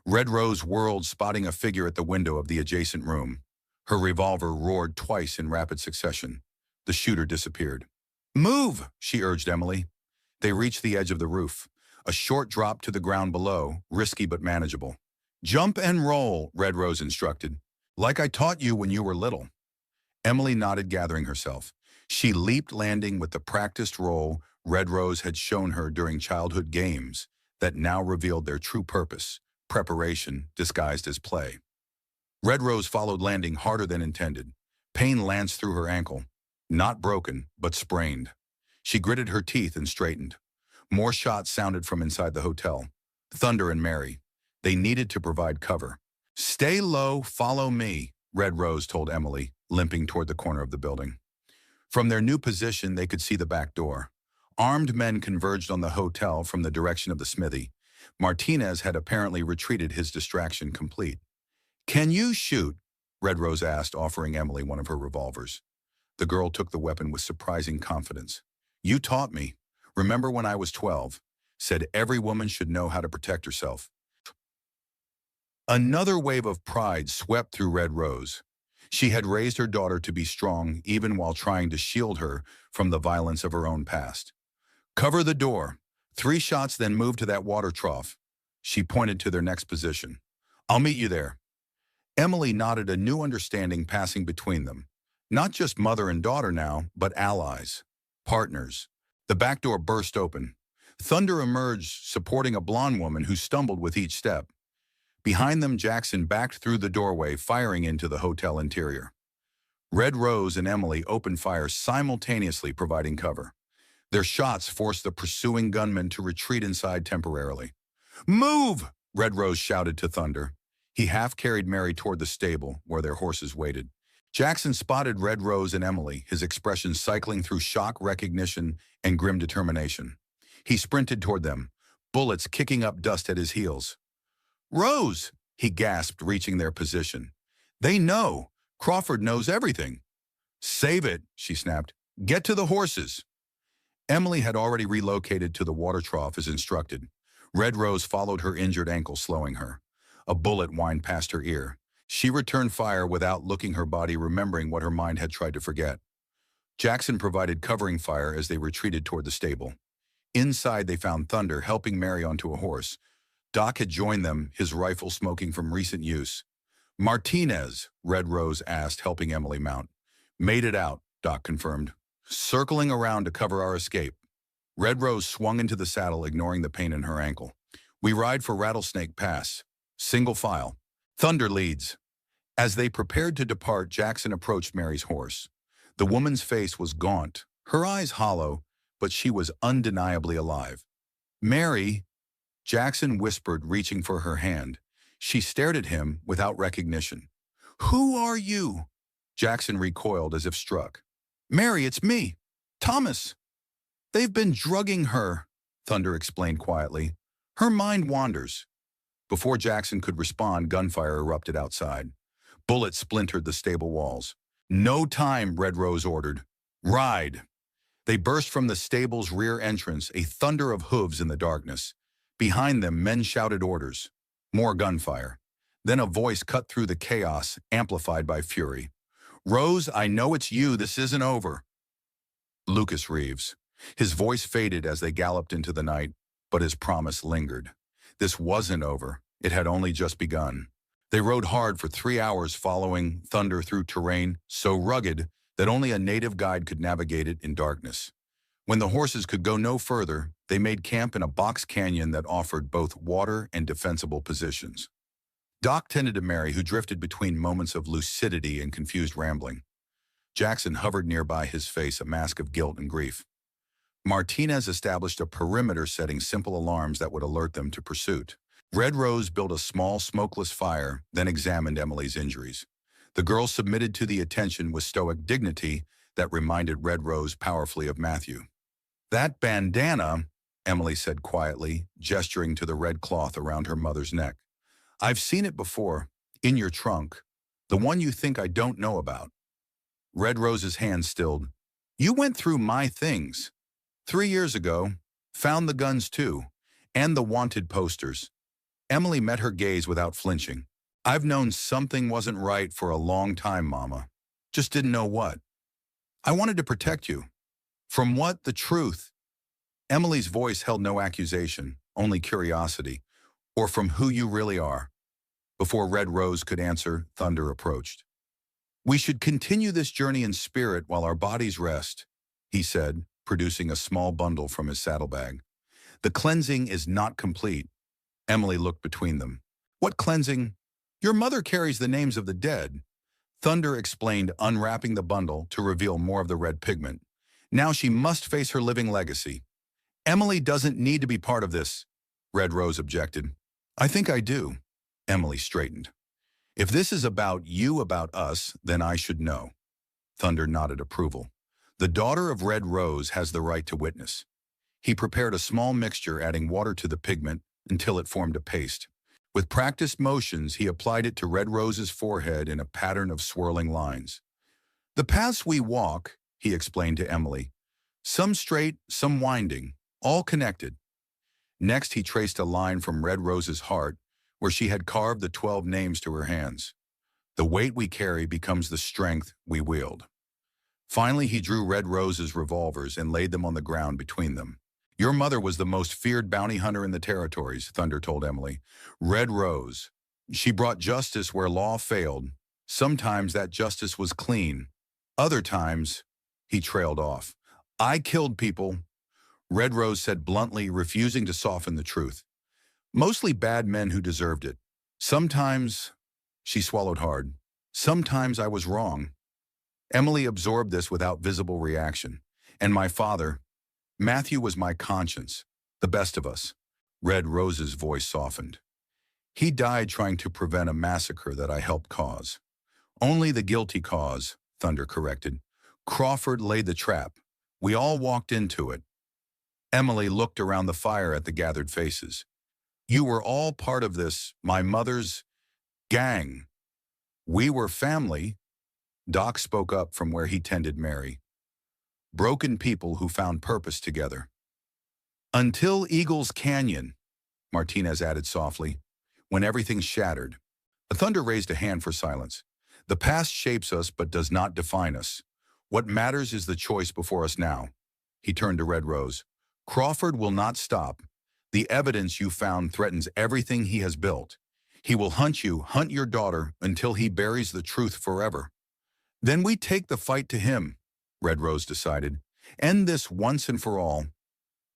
Red Rose whirled, spotting a figure at the window of the adjacent room. Her revolver roared twice in rapid succession. The shooter disappeared. "Move!" she urged Emily. They reached the edge of the roof. A short drop to the ground below, risky but manageable. "Jump and roll," Red Rose instructed. "Like I taught you when you were little." Emily nodded, gathering herself. She leaped, landing with the practiced roll Red Rose had shown her during childhood games that now revealed their true purpose, preparation disguised as play. Red Rose followed, landing harder than intended. Pain lanced through her ankle. Not broken, but sprained. She gritted her teeth and straightened. More shots sounded from inside the hotel. Thunder and Mary. They needed to provide cover. "Stay low, follow me," Red Rose told Emily, limping toward the corner of the building. From their new position, they could see the back door. Armed men converged on the hotel from the direction of the smithy. Martinez had apparently retreated, his distraction complete. "Can you shoot?" Red Rose asked, offering Emily one of her revolvers. The girl took the weapon with surprising confidence. You taught me. Remember when I was 12? Said every woman should know how to protect herself. Another wave of pride swept through Red Rose. She had raised her daughter to be strong even while trying to shield her from the violence of her own past. Cover the door. 3 shots, then move to that water trough. She pointed to their next position. I'll meet you there. Emily nodded, a new understanding passing between them. Not just mother and daughter now, but allies, partners. The back door burst open. Thunder emerged, supporting a blonde woman who stumbled with each step. Behind them, Jackson backed through the doorway, firing into the hotel interior. Red Rose and Emily opened fire simultaneously, providing cover. Their shots forced the pursuing gunmen to retreat inside temporarily. Move! Red Rose shouted to Thunder. He half-carried Mary toward the stable, where their horses waited. Jackson spotted Red Rose and Emily, his expression cycling through shock, recognition, and grim determination. He sprinted toward them, bullets kicking up dust at his heels. Rose! He gasped, reaching their position. They know. Crawford knows everything. Save it, she snapped. Get to the horses. Emily had already relocated to the water trough as instructed. Red Rose followed her injured ankle, slowing her. A bullet whined past her ear. She returned fire without looking, her body remembering what her mind had tried to forget. Jackson provided covering fire as they retreated toward the stable. Inside, they found Thunder helping Mary onto a horse. Doc had joined them, his rifle smoking from recent use. Martinez, Red Rose asked, helping Emily mount. Made it out, Doc confirmed. Circling around to cover our escape. Red Rose swung into the saddle, ignoring the pain in her ankle. We ride for Rattlesnake Pass. Single file. Thunder leads. As they prepared to depart, Jackson approached Mary's horse. The woman's face was gaunt, her eyes hollow, but she was undeniably alive. Mary, Jackson whispered, reaching for her hand. She stared at him without recognition. Who are you? Jackson recoiled as if struck. Mary, it's me. Thomas. They've been drugging her, Thunder explained quietly. Her mind wanders. Before Jackson could respond, gunfire erupted outside. Bullets splintered the stable walls. No time, Red Rose ordered. Ride. They burst from the stable's rear entrance, a thunder of hooves in the darkness. Behind them, men shouted orders. More gunfire. Then a voice cut through the chaos, amplified by fury. Rose, I know it's you. This isn't over. Lucas Reeves. His voice faded as they galloped into the night, but his promise lingered. This wasn't over. It had only just begun. They rode hard for 3 hours, following Thunder through terrain so rugged that only a native guide could navigate it in darkness. When the horses could go no further, they made camp in a box canyon that offered both water and defensible positions. Doc tended to Mary, who drifted between moments of lucidity and confused rambling. Jackson hovered nearby, his face a mask of guilt and grief. Martinez established a perimeter, setting simple alarms that would alert them to pursuit. Red Rose built a small, smokeless fire, then examined Emily's injuries. The girl submitted to the attention with stoic dignity that reminded Red Rose powerfully of Matthew. That bandana, Emily said quietly, gesturing to the red cloth around her mother's neck. I've seen it before, in your trunk, the one you think I don't know about. Red Rose's hand stilled. You went through my things. 3 years ago, found the guns too, and the wanted posters. Emily met her gaze without flinching. I've known something wasn't right for a long time, Mama. Just didn't know what. I wanted to protect you. From what? The truth. Emily's voice held no accusation, only curiosity. Or from who you really are. Before Red Rose could answer, Thunder approached. We should continue this journey in spirit while our bodies rest, he said, producing a small bundle from his saddlebag. The cleansing is not complete. Emily looked between them. What cleansing? Your mother carries the names of the dead. Thunder explained, unwrapping the bundle to reveal more of the red pigment. Now she must face her living legacy. Emily doesn't need to be part of this, Red Rose objected. I think I do. Emily straightened. If this is about you, about us, then I should know. Thunder nodded approval. The daughter of Red Rose has the right to witness. He prepared a small mixture, adding water to the pigment until it formed a paste. With practiced motions, he applied it to Red Rose's forehead in a pattern of swirling lines. The paths we walk, he explained to Emily, Some straight, some winding, all connected. Next, he traced a line from Red Rose's heart, where she had carved the 12 names to her hands. The weight we carry becomes the strength we wield. Finally, he drew Red Rose's revolvers and laid them on the ground between them. Your mother was the most feared bounty hunter in the territories, Thunder told Emily. Red Rose. She brought justice where law failed. Sometimes that justice was clean. Other times, he trailed off. I killed people, Red Rose said bluntly, refusing to soften the truth. Mostly bad men who deserved it. Sometimes, she swallowed hard, sometimes I was wrong. Emily absorbed this without visible reaction. And my father, Matthew, was my conscience, the best of us. Red Rose's voice softened. He died trying to prevent a massacre that I helped cause. Only the guilty cause, Thunder corrected. Crawford laid the trap. We all walked into it. Emily looked around the fire at the gathered faces. You were all part of this, my mother's gang. We were family. Doc spoke up from where he tended Mary. Broken people who found purpose together. Until Eagles Canyon, Martinez added softly, when everything shattered. Thunder raised a hand for silence. The past shapes us but does not define us. What matters is the choice before us now. He turned to Red Rose. Crawford will not stop. The evidence you found threatens everything he has built. He will hunt you, hunt your daughter, until he buries the truth forever. Then we take the fight to him, Red Rose decided. End this once and for all.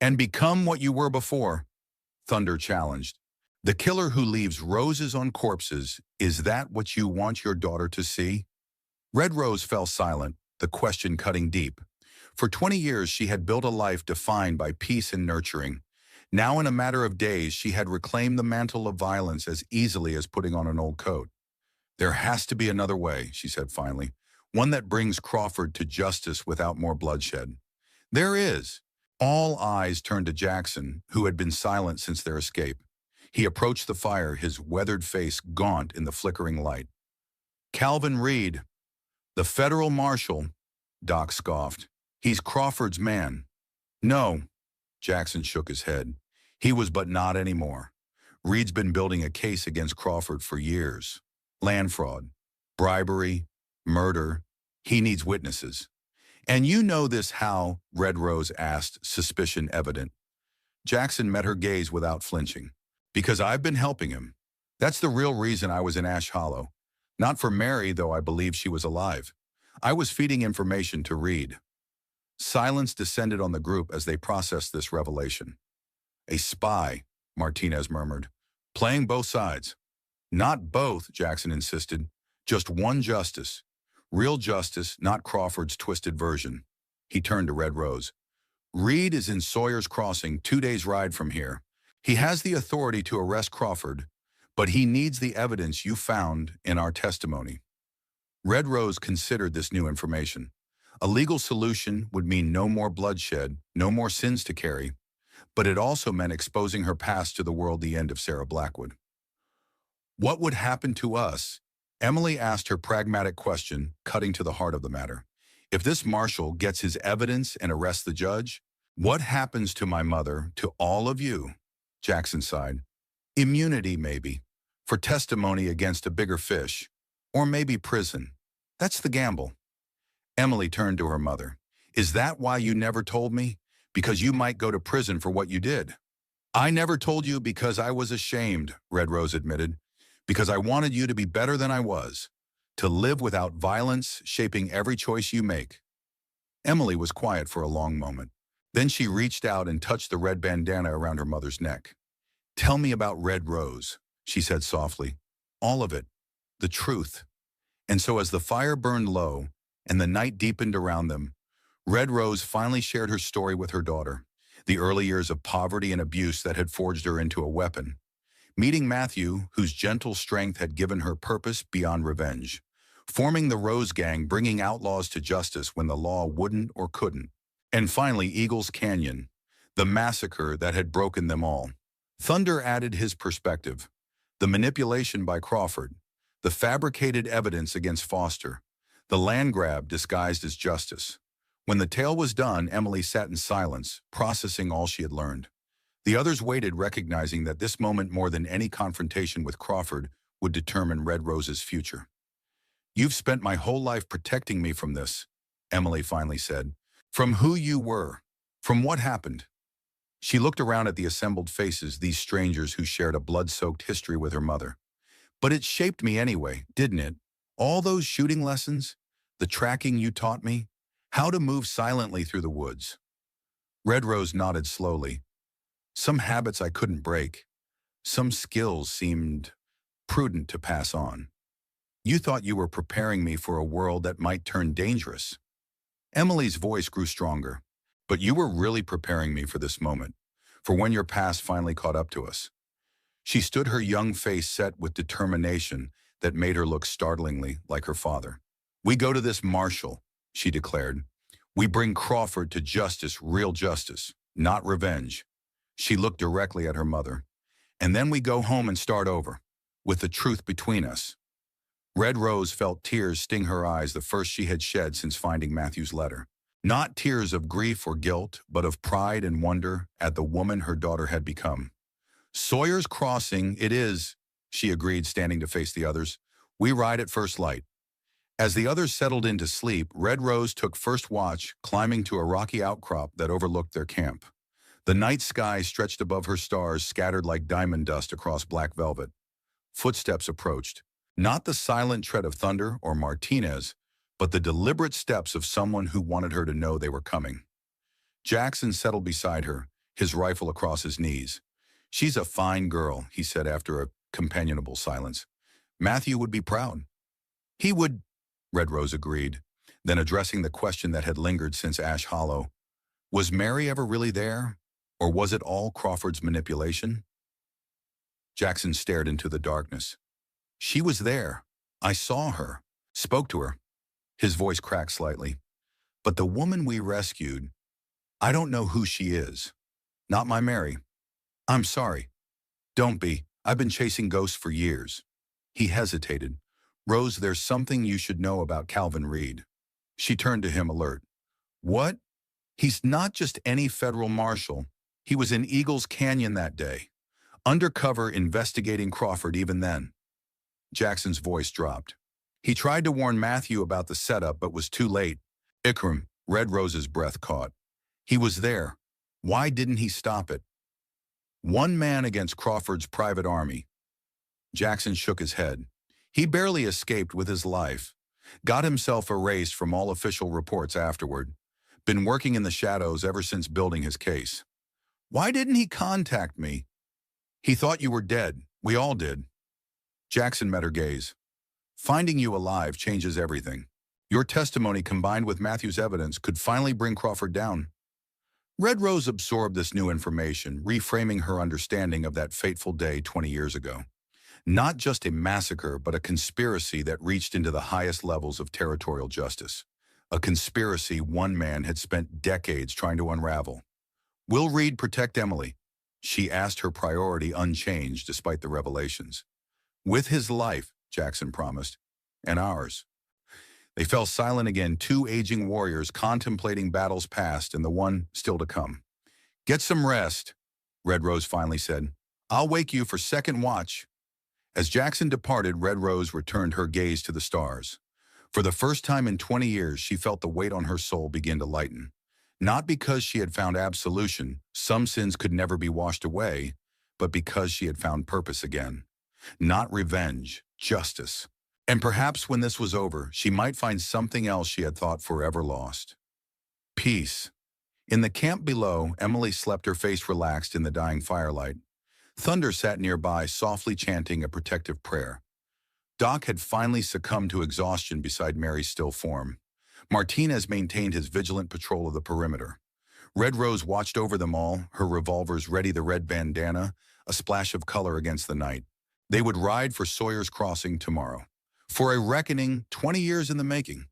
And become what you were before, Thunder challenged. The killer who leaves roses on corpses, is that what you want your daughter to see? Red Rose fell silent, the question cutting deep. For 20 years, she had built a life defined by peace and nurturing. Now, in a matter of days, she had reclaimed the mantle of violence as easily as putting on an old coat. There has to be another way, she said finally, one that brings Crawford to justice without more bloodshed. There is. All eyes turned to Jackson, who had been silent since their escape. He approached the fire, his weathered face gaunt in the flickering light. Calvin Reed, the federal marshal, Doc scoffed. He's Crawford's man. No, Jackson shook his head. He was, but not anymore. Reed's been building a case against Crawford for years. Land fraud, bribery, murder. He needs witnesses. And you know this how? Red Rose asked, suspicion evident. Jackson met her gaze without flinching. Because I've been helping him. That's the real reason I was in Ash Hollow. Not for Mary, though I believe she was alive. I was feeding information to Reed. Silence descended on the group as they processed this revelation. A spy, Martinez murmured. Playing both sides. Not both, Jackson insisted. Just one justice. Real justice, not Crawford's twisted version. He turned to Red Rose. Reed is in Sawyer's Crossing, 2 days' ride from here. He has the authority to arrest Crawford, but he needs the evidence you found in our testimony. Red Rose considered this new information. A legal solution would mean no more bloodshed, no more sins to carry, but it also meant exposing her past to the world, the end of Sarah Blackwood. What would happen to us? Emily asked her pragmatic question, cutting to the heart of the matter. If this marshal gets his evidence and arrests the judge, what happens to my mother, to all of you? Jackson sighed. Immunity, maybe, for testimony against a bigger fish, or maybe prison. That's the gamble. Emily turned to her mother. Is that why you never told me? Because you might go to prison for what you did. I never told you because I was ashamed, Red Rose admitted, because I wanted you to be better than I was, to live without violence shaping every choice you make. Emily was quiet for a long moment. Then she reached out and touched the red bandana around her mother's neck. Tell me about Red Rose, she said softly. All of it. The truth. And so as the fire burned low and the night deepened around them, Red Rose finally shared her story with her daughter, the early years of poverty and abuse that had forged her into a weapon. Meeting Matthew, whose gentle strength had given her purpose beyond revenge. Forming the Rose Gang, bringing outlaws to justice when the law wouldn't or couldn't. And finally, Eagles Canyon, the massacre that had broken them all. Thunder added his perspective. The manipulation by Crawford, the fabricated evidence against Foster, the land grab disguised as justice. When the tale was done, Emily sat in silence, processing all she had learned. The others waited, recognizing that this moment, more than any confrontation with Crawford, would determine Red Rose's future. "You've spent my whole life protecting me from this," Emily finally said. "From who you were. From what happened." She looked around at the assembled faces, these strangers who shared a blood-soaked history with her mother. "But it shaped me anyway, didn't it? All those shooting lessons, the tracking you taught me, how to move silently through the woods." Red Rose nodded slowly. "Some habits I couldn't break. Some skills seemed prudent to pass on. You thought you were preparing me for a world that might turn dangerous." Emily's voice grew stronger. "But you were really preparing me for this moment, for when your past finally caught up to us." She stood, her young face set with determination that made her look startlingly like her father. "We go to this Marshall," she declared. "We bring Crawford to justice, real justice, not revenge." She looked directly at her mother. "And then we go home and start over, with the truth between us." Red Rose felt tears sting her eyes, the first she had shed since finding Matthew's letter. Not tears of grief or guilt, but of pride and wonder at the woman her daughter had become. "Sawyer's Crossing, it is," she agreed, standing to face the others. "We ride at first light." As the others settled into sleep, Red Rose took first watch, climbing to a rocky outcrop that overlooked their camp. The night sky stretched above her, stars scattered like diamond dust across black velvet. Footsteps approached. Not the silent tread of thunder or Martinez, but the deliberate steps of someone who wanted her to know they were coming. Jackson settled beside her, his rifle across his knees. "She's a fine girl," he said after a companionable silence. "Matthew would be proud." "He would," Red Rose agreed. Then, addressing the question that had lingered since Ash Hollow, "Was Mary ever really there? Or was it all Crawford's manipulation?" Jackson stared into the darkness. "She was there. I saw her, spoke to her." His voice cracked slightly. "But the woman we rescued, I don't know who she is. Not my Mary. I'm sorry." "Don't be. I've been chasing ghosts for years." He hesitated. "Rose, there's something you should know about Calvin Reed." She turned to him, alert. "What?" "He's not just any federal marshal. He was in Eagles Canyon that day, undercover investigating Crawford even then." Jackson's voice dropped. "He tried to warn Matthew about the setup, but was too late." "Ikram," Red Rose's breath caught. "He was there. Why didn't he stop it?" "One man against Crawford's private army." Jackson shook his head. "He barely escaped with his life. Got himself erased from all official reports afterward. Been working in the shadows ever since building his case." "Why didn't he contact me?" "He thought you were dead. We all did." Jackson met her gaze. "Finding you alive changes everything. Your testimony combined with Matthew's evidence could finally bring Crawford down." Red Rose absorbed this new information, reframing her understanding of that fateful day 20 years ago. Not just a massacre, but a conspiracy that reached into the highest levels of territorial justice. A conspiracy one man had spent decades trying to unravel. "Will Reed protect Emily?" She asked, her priority unchanged despite the revelations. "With his life," Jackson promised, "and ours." They fell silent again, two aging warriors contemplating battles past and the one still to come. "Get some rest," Red Rose finally said. "I'll wake you for second watch." As Jackson departed, Red Rose returned her gaze to the stars. For the first time in 20 years, she felt the weight on her soul begin to lighten. Not because she had found absolution, some sins could never be washed away, but because she had found purpose again. Not revenge, justice. And perhaps when this was over, she might find something else she had thought forever lost. Peace. In the camp below, Emily slept, her face relaxed in the dying firelight. Thunder sat nearby, softly chanting a protective prayer. Doc had finally succumbed to exhaustion beside Mary's still form. Martinez maintained his vigilant patrol of the perimeter. Red Rose watched over them all, her revolvers ready, the red bandana, a splash of color against the night. They would ride for Sawyer's Crossing tomorrow. For a reckoning 20 years in the making.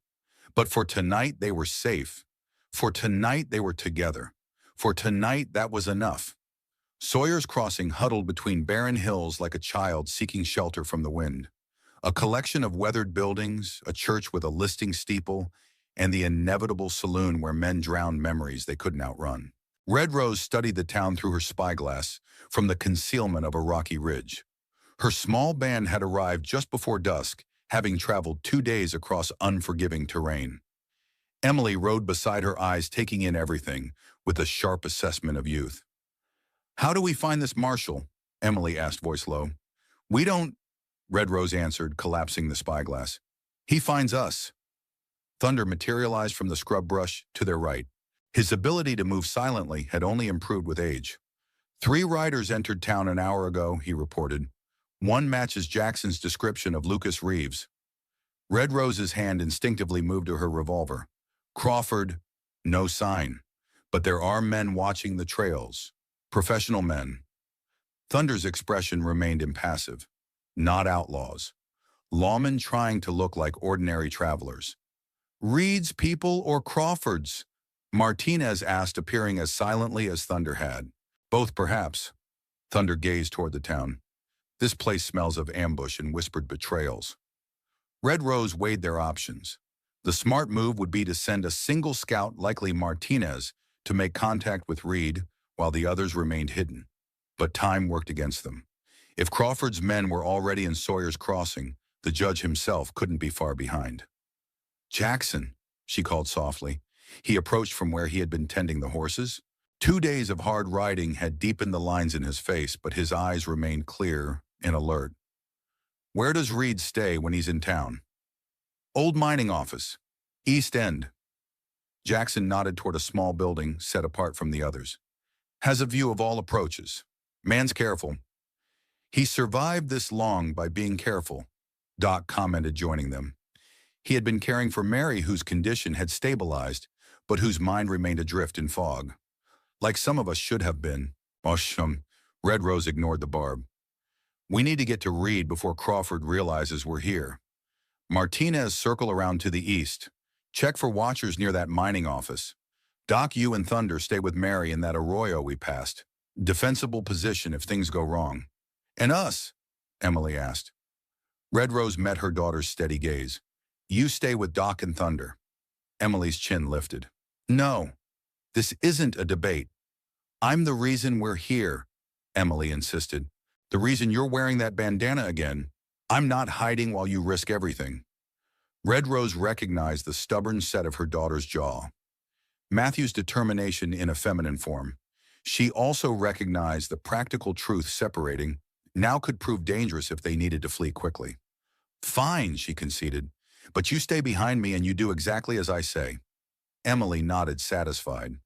But for tonight, they were safe. For tonight, they were together. For tonight, that was enough. Sawyer's Crossing huddled between barren hills like a child seeking shelter from the wind. A collection of weathered buildings, a church with a listing steeple, and the inevitable saloon where men drowned memories they couldn't outrun. Red Rose studied the town through her spyglass from the concealment of a rocky ridge. Her small band had arrived just before dusk, having traveled 2 days across unforgiving terrain. Emily rode beside her, eyes taking in everything with a sharp assessment of youth. "How do we find this marshal?" Emily asked, voice low. "We don't," Red Rose answered, collapsing the spyglass. "He finds us." Thunder materialized from the scrub brush to their right. His ability to move silently had only improved with age. "3 riders entered town an hour ago," he reported. "One matches Jackson's description of Lucas Reeves." Red Rose's hand instinctively moved to her revolver. "Crawford, no sign. But there are men watching the trails. Professional men." Thunder's expression remained impassive. "Not outlaws. Lawmen trying to look like ordinary travelers." "Reed's people or Crawford's?" Martinez asked, appearing as silently as Thunder had. "Both, perhaps." Thunder gazed toward the town. "This place smells of ambush and whispered betrayals." Red Rose weighed their options. The smart move would be to send a single scout, likely Martinez, to make contact with Reed while the others remained hidden. But time worked against them. If Crawford's men were already in Sawyer's Crossing, the judge himself couldn't be far behind. "Jackson," she called softly. He approached from where he had been tending the horses. 2 days of hard riding had deepened the lines in his face, but his eyes remained clear and alert. "Where does Reed stay when he's in town?" "Old mining office. East End." Jackson nodded toward a small building set apart from the others. "Has a view of all approaches. Man's careful." "He survived this long by being careful," Doc commented, joining them. He had been caring for Mary, whose condition had stabilized, but whose mind remained adrift in fog. "Like some of us should have been." Red Rose ignored the barb. "We need to get to Reed before Crawford realizes we're here. Martinez, circle around to the east. Check for watchers near that mining office. Doc, you and Thunder stay with Mary in that arroyo we passed. Defensible position if things go wrong." "And us?" Emily asked. Red Rose met her daughter's steady gaze. "You stay with Doc and Thunder." Emily's chin lifted. "No, this isn't a debate. I'm the reason we're here," Emily insisted. "The reason you're wearing that bandana again. I'm not hiding while you risk everything." Red Rose recognized the stubborn set of her daughter's jaw. Matthew's determination in a feminine form. She also recognized the practical truth separating now could prove dangerous if they needed to flee quickly. "Fine," she conceded, "but you stay behind me and you do exactly as I say." Emily nodded, satisfied.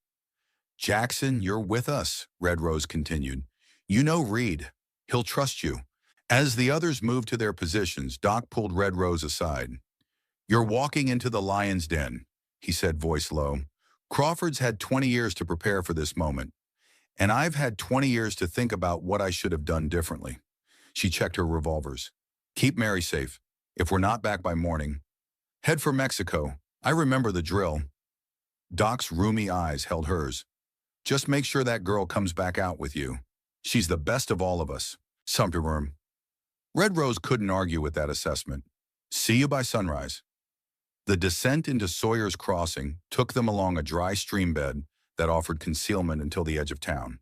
"Jackson, you're with us," Red Rose continued. "You know Reed. He'll trust you." As the others moved to their positions, Doc pulled Red Rose aside. "You're walking into the lion's den," he said, voice low. "Crawford's had 20 years to prepare for this moment, and I've had 20 years to think about what I should have done differently." She checked her revolvers. "Keep Mary safe. If we're not back by morning, head for Mexico. I remember the drill." Doc's roomy eyes held hers. "Just make sure that girl comes back out with you. She's the best of all of us." Sumterworm. Red Rose couldn't argue with that assessment. "See you by sunrise." The descent into Sawyer's Crossing took them along a dry stream bed that offered concealment until the edge of town.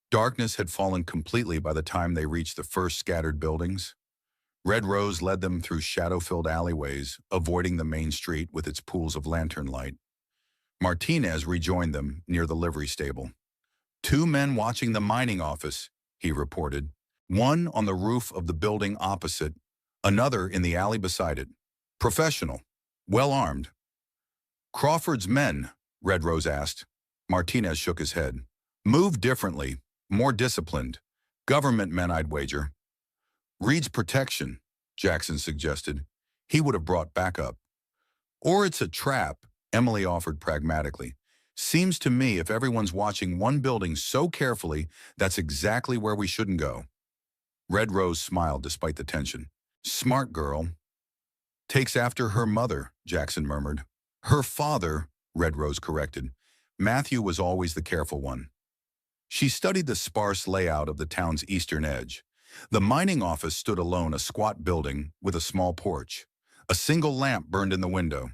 Darkness had fallen completely by the time they reached the first scattered buildings. Red Rose led them through shadow-filled alleyways, avoiding the main street with its pools of lantern light. Martinez rejoined them near the livery stable. "2 men watching the mining office," he reported. "One on the roof of the building opposite, another in the alley beside it. Professional, well armed." "Crawford's men?" Red Rose asked. Martinez shook his head. "Move differently, more disciplined. Government men, I'd wager." "Reed's protection," Jackson suggested. "He would have brought backup." "Or it's a trap," Emily offered pragmatically. "Seems to me if everyone's watching one building so carefully, that's exactly where we shouldn't go." Red Rose smiled despite the tension. "Smart girl." "Takes after her mother," Jackson murmured. "Her father," Red Rose corrected. "Matthew was always the careful one." She studied the sparse layout of the town's eastern edge. The mining office stood alone, a squat building with a small porch. A single lamp burned in the window.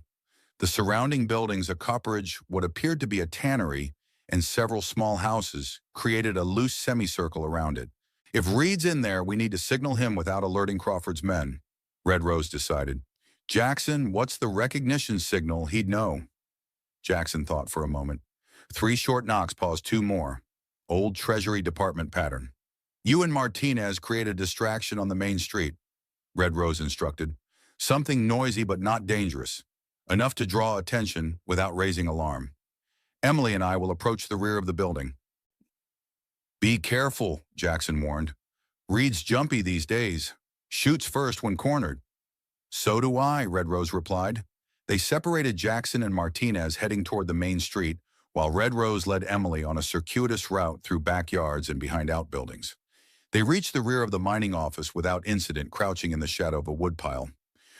The surrounding buildings, a copperage, what appeared to be a tannery, and several small houses, created a loose semicircle around it. If Reed's in there, we need to signal him without alerting Crawford's men, Red Rose decided. Jackson, what's the recognition signal he'd know? Jackson thought for a moment. 3 short knocks, pause 2 more. Old Treasury Department pattern. You and Martinez create a distraction on the main street, Red Rose instructed. Something noisy but not dangerous. Enough to draw attention without raising alarm. Emily and I will approach the rear of the building. Be careful, Jackson warned. Reed's jumpy these days. Shoots first when cornered. So do I, Red Rose replied. They separated Jackson and Martinez heading toward the main street, while Red Rose led Emily on a circuitous route through backyards and behind outbuildings. They reached the rear of the mining office without incident, crouching in the shadow of a woodpile.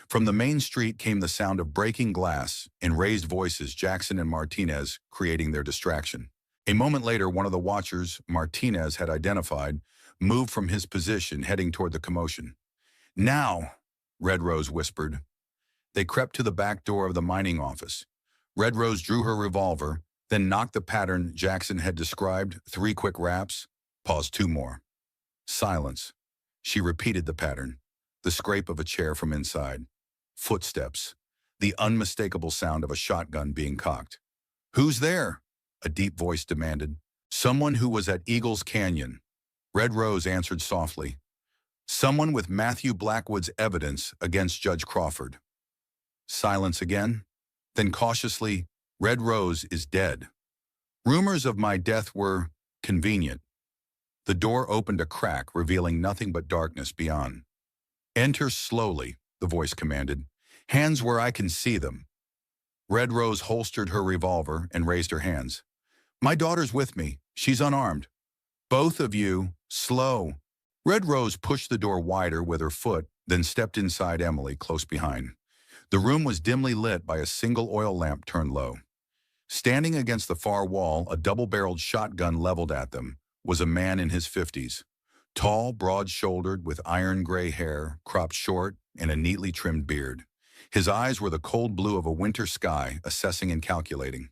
From the main street came the sound of breaking glass and raised voices, Jackson and Martinez creating their distraction. A moment later, one of the watchers Martinez had identified moved from his position, heading toward the commotion. Now, Red Rose whispered. They crept to the back door of the mining office. Red Rose drew her revolver, then knocked the pattern Jackson had described, 3 quick raps, paused 2 more. Silence. She repeated the pattern, the scrape of a chair from inside. Footsteps, the unmistakable sound of a shotgun being cocked. Who's there? A deep voice demanded. Someone who was at Eagles Canyon. Red Rose answered softly. Someone with Matthew Blackwood's evidence against Judge Crawford. Silence again. Then cautiously, Red Rose is dead. Rumors of my death were convenient. The door opened a crack, revealing nothing but darkness beyond. Enter slowly, the voice commanded. Hands where I can see them. Red Rose holstered her revolver and raised her hands. My daughter's with me. She's unarmed. Both of you, slow. Red Rose pushed the door wider with her foot, then stepped inside Emily, close behind. The room was dimly lit by a single oil lamp turned low. Standing against the far wall, a double-barreled shotgun leveled at them, was a man in his 50s. Tall, broad-shouldered, with iron gray hair, cropped short, and a neatly trimmed beard. His eyes were the cold blue of a winter sky, assessing and calculating.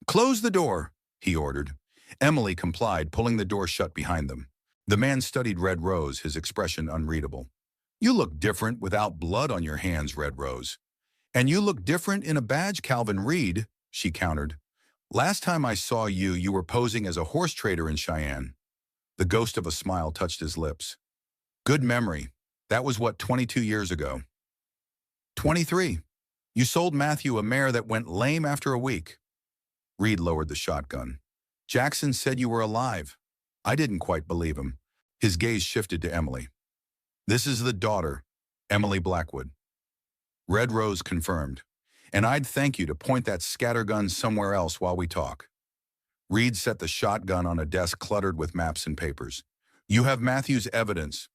Close the door, he ordered. Emily complied, pulling the door shut behind them. The man studied Red Rose, his expression unreadable. You look different without blood on your hands, Red Rose. And you look different in a badge, Calvin Reed, she countered. Last time I saw you, you were posing as a horse trader in Cheyenne. The ghost of a smile touched his lips. Good memory. That was what, 22 years ago? 23. You sold Matthew a mare that went lame after a week. Reed lowered the shotgun. Jackson said you were alive. I didn't quite believe him. His gaze shifted to Emily. This is the daughter, Emily Blackwood. Red Rose confirmed. And I'd thank you to point that scattergun somewhere else while we talk. Reed set the shotgun on a desk cluttered with maps and papers. You have Matthew's evidence.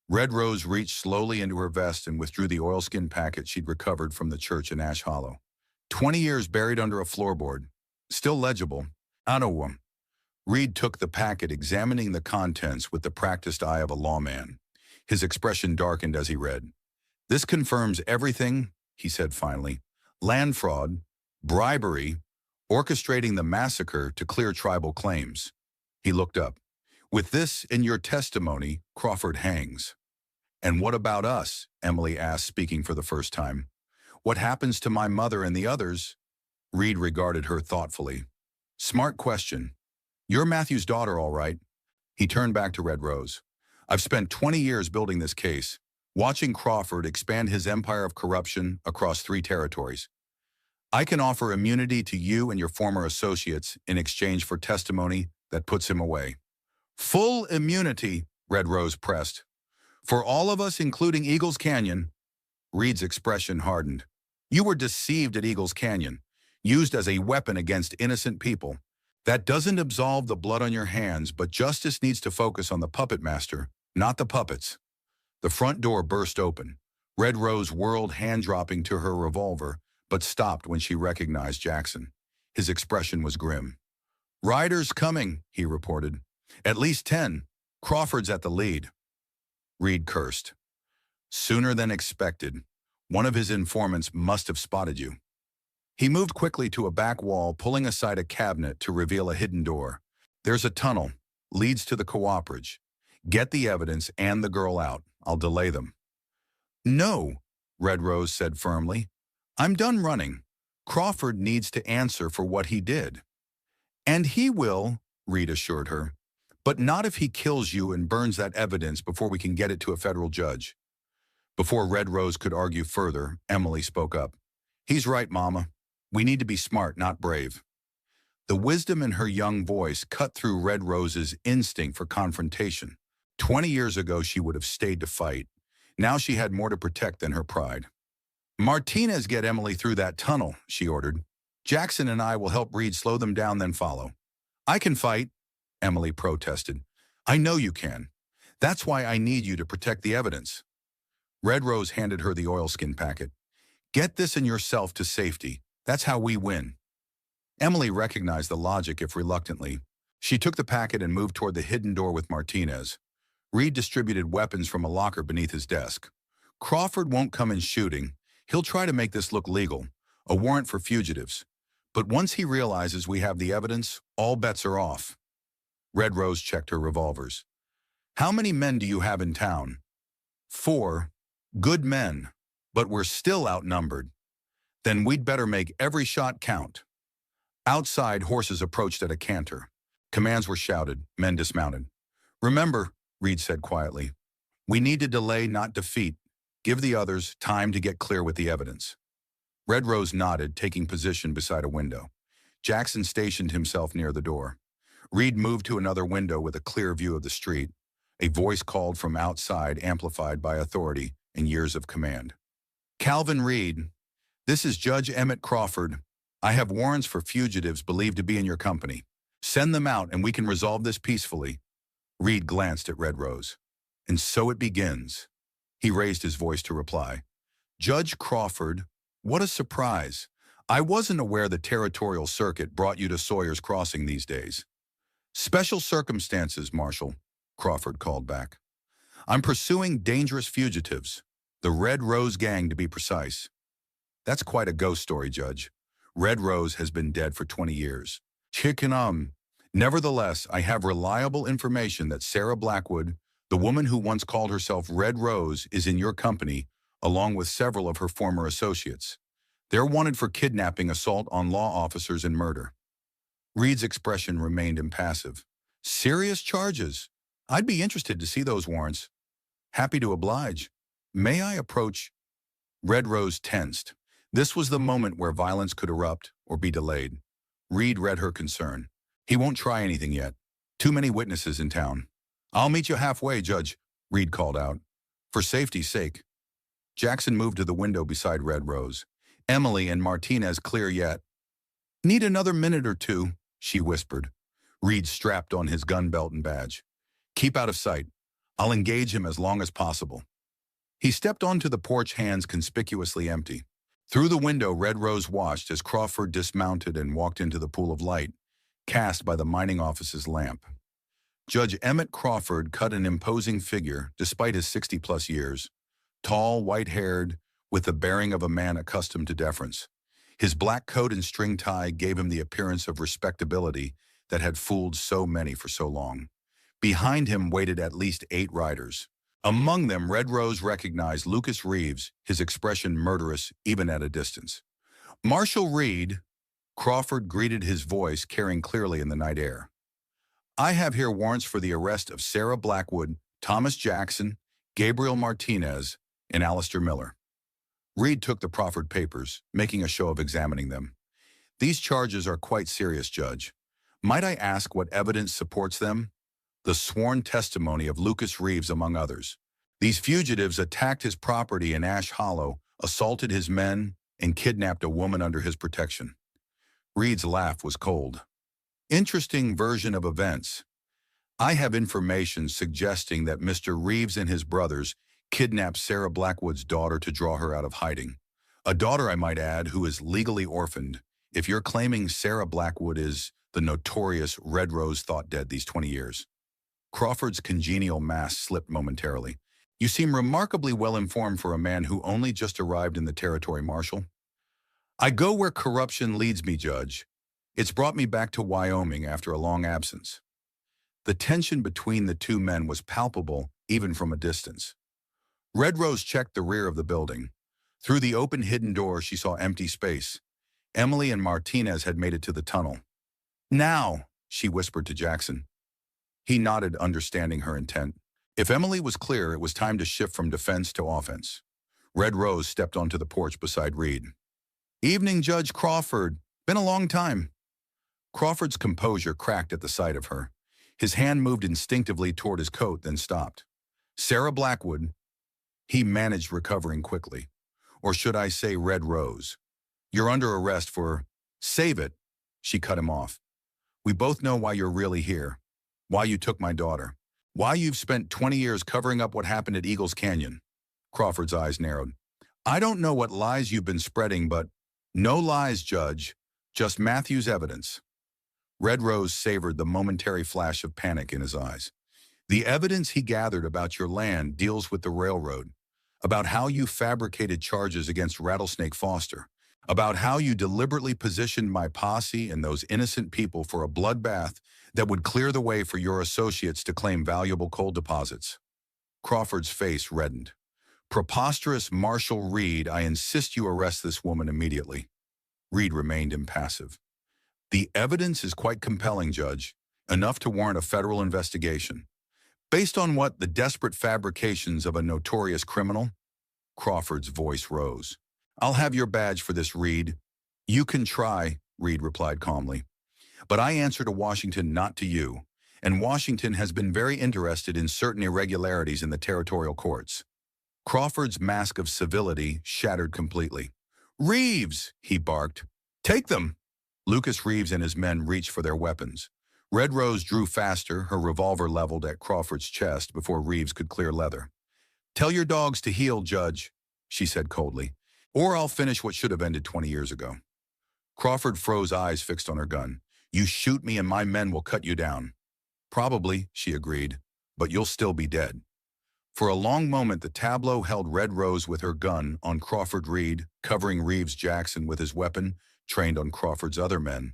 Red Rose reached slowly into her vest and withdrew the oilskin packet she'd recovered from the church in Ash Hollow. 20 years buried under a floorboard. Still legible. Anawum. Reed took the packet, examining the contents with the practiced eye of a lawman. His expression darkened as he read. This confirms everything, he said finally. Land fraud, bribery, orchestrating the massacre to clear tribal claims. He looked up. With this in your testimony, Crawford hangs. And what about us? Emily asked, speaking for the first time. What happens to my mother and the others? Reed regarded her thoughtfully. Smart question. You're Matthew's daughter, all right. He turned back to Red Rose. I've spent 20 years building this case, watching Crawford expand his empire of corruption across 3 territories. I can offer immunity to you and your former associates in exchange for testimony that puts him away. Full immunity, Red Rose pressed. For all of us, including Eagles Canyon. Reed's expression hardened. You were deceived at Eagles Canyon, used as a weapon against innocent people. That doesn't absolve the blood on your hands, but justice needs to focus on the puppet master, not the puppets. The front door burst open. Red Rose whirled, hand-dropping to her revolver, but stopped when she recognized Jackson. His expression was grim. Riders coming, he reported. At least 10. Crawford's at the lead. Reed cursed. Sooner than expected. One of his informants must have spotted you. He moved quickly to a back wall, pulling aside a cabinet to reveal a hidden door. There's a tunnel. Leads to the cooperage. Get the evidence and the girl out. I'll delay them. No, Red Rose said firmly. I'm done running. Crawford needs to answer for what he did. And he will, Reed assured her. But not if he kills you and burns that evidence before we can get it to a federal judge. Before Red Rose could argue further, Emily spoke up. He's right, Mama. We need to be smart, not brave. The wisdom in her young voice cut through Red Rose's instinct for confrontation. 20 years ago, she would have stayed to fight. Now she had more to protect than her pride. Martinez, get Emily through that tunnel, she ordered. Jackson and I will help Reed slow them down, then follow. I can fight, Emily protested. I know you can. That's why I need you to protect the evidence. Red Rose handed her the oilskin packet. Get this and yourself to safety. That's how we win. Emily recognized the logic, if reluctantly. She took the packet and moved toward the hidden door with Martinez. Reed distributed weapons from a locker beneath his desk. Crawford won't come in shooting. He'll try to make this look legal, a warrant for fugitives. But once he realizes we have the evidence, all bets are off. Red Rose checked her revolvers. How many men do you have in town? 4. Good men, but we're still outnumbered. Then we'd better make every shot count. Outside, horses approached at a canter. Commands were shouted, men dismounted. Remember, Reed said quietly, we need to delay, not defeat. Give the others time to get clear with the evidence. Red Rose nodded, taking position beside a window. Jackson stationed himself near the door. Reed moved to another window with a clear view of the street. A voice called from outside, amplified by authority and years of command. Calvin Reed, this is Judge Emmett Crawford. I have warrants for fugitives believed to be in your company. Send them out and we can resolve this peacefully. Reed glanced at Red Rose. And so it begins. He raised his voice to reply. Judge Crawford, what a surprise. I wasn't aware the territorial circuit brought you to Sawyer's Crossing these days. Special circumstances, Marshal, Crawford called back. I'm pursuing dangerous fugitives, the Red Rose gang to be precise. That's quite a ghost story, Judge. Red Rose has been dead for 20 years. Nevertheless, I have reliable information that Sarah Blackwood, the woman who once called herself Red Rose, is in your company, along with several of her former associates. They're wanted for kidnapping, assault on law officers, and murder. Reed's expression remained impassive. Serious charges. I'd be interested to see those warrants. Happy to oblige. May I approach? Red Rose tensed. This was the moment where violence could erupt or be delayed. Reed read her concern. He won't try anything yet. Too many witnesses in town. I'll meet you halfway, Judge, Reed called out. For safety's sake. Jackson moved to the window beside Red Rose. Emily and Martinez clear yet. Need another minute or two, she whispered. Reed strapped on his gun belt and badge. Keep out of sight. I'll engage him as long as possible. He stepped onto the porch, hands conspicuously empty. Through the window, Red Rose watched as Crawford dismounted and walked into the pool of light, cast by the mining office's lamp. Judge Emmett Crawford cut an imposing figure, despite his 60-plus years. Tall, white-haired, with the bearing of a man accustomed to deference. His black coat and string tie gave him the appearance of respectability that had fooled so many for so long. Behind him waited at least 8 riders. Among them, Red Rose recognized Lucas Reeves, his expression murderous even at a distance. Marshal Reed, Crawford greeted, his voice carrying clearly in the night air. I have here warrants for the arrest of Sarah Blackwood, Thomas Jackson, Gabriel Martinez, and Alistair Miller. Reed took the proffered papers, making a show of examining them. These charges are quite serious, Judge. Might I ask what evidence supports them? The sworn testimony of Lucas Reeves, among others. These fugitives attacked his property in Ash Hollow, assaulted his men, and kidnapped a woman under his protection. Reed's laugh was cold. Interesting version of events. I have information suggesting that Mr. Reeves and his brothers kidnapped Sarah Blackwood's daughter to draw her out of hiding. A daughter, I might add, who is legally orphaned. If you're claiming Sarah Blackwood is the notorious Red Rose thought dead these 20 years. Crawford's congenial mask slipped momentarily. You seem remarkably well informed for a man who only just arrived in the territory, Marshal. I go where corruption leads me, Judge. It's brought me back to Wyoming after a long absence. The tension between the two men was palpable, even from a distance. Red Rose checked the rear of the building. Through the open hidden door, she saw empty space. Emily and Martinez had made it to the tunnel. Now, she whispered to Jackson. He nodded, understanding her intent. If Emily was clear, it was time to shift from defense to offense. Red Rose stepped onto the porch beside Reed. Evening, Judge Crawford. Been a long time. Crawford's composure cracked at the sight of her. His hand moved instinctively toward his coat, then stopped. Sarah Blackwood. He managed recovering quickly. Or should I say Red Rose? You're under arrest for... Save it. She cut him off. We both know why you're really here. Why you took my daughter. Why you've spent 20 years covering up what happened at Eagles Canyon. Crawford's eyes narrowed. I don't know what lies you've been spreading, but... No lies, Judge. Just Matthew's evidence. Red Rose savored the momentary flash of panic in his eyes. The evidence he gathered about your land deals with the railroad, about how you fabricated charges against Rattlesnake Foster, about how you deliberately positioned my posse and those innocent people for a bloodbath that would clear the way for your associates to claim valuable coal deposits. Crawford's face reddened. Preposterous Marshal Reed, I insist you arrest this woman immediately. Reed remained impassive. The evidence is quite compelling, Judge, enough to warrant a federal investigation. Based on what? The desperate fabrications of a notorious criminal? Crawford's voice rose. I'll have your badge for this, Reed. You can try, Reed replied calmly. But I answer to Washington, not to you. And Washington has been very interested in certain irregularities in the territorial courts. Crawford's mask of civility shattered completely. Reeves, he barked. Take them! Lucas Reeves and his men reached for their weapons. Red Rose drew faster, her revolver leveled at Crawford's chest before Reeves could clear leather. Tell your dogs to heel, Judge, she said coldly, or I'll finish what should have ended 20 years ago. Crawford froze, eyes fixed on her gun. You shoot me and my men will cut you down. Probably, she agreed, but you'll still be dead. For a long moment, the tableau held Red Rose with her gun on Crawford Reed, covering Reeves Jackson with his weapon, trained on Crawford's other men.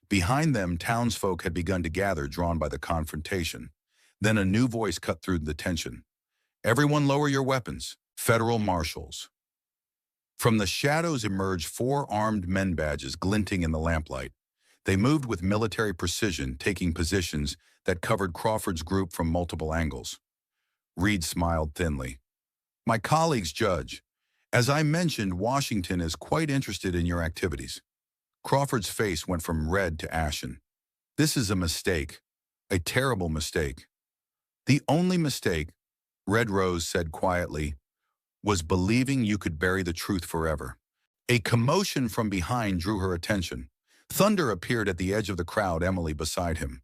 Behind them, townsfolk had begun to gather, drawn by the confrontation. Then a new voice cut through the tension. Everyone lower your weapons. Federal marshals. From the shadows emerged 4 armed men, badges glinting in the lamplight. They moved with military precision, taking positions that covered Crawford's group from multiple angles. Reed smiled thinly. My colleagues, Judge, as I mentioned, Washington is quite interested in your activities. Crawford's face went from red to ashen. This is a mistake, a terrible mistake. The only mistake, Red Rose said quietly, was believing you could bury the truth forever. A commotion from behind drew her attention. Thunder appeared at the edge of the crowd, Emily beside him.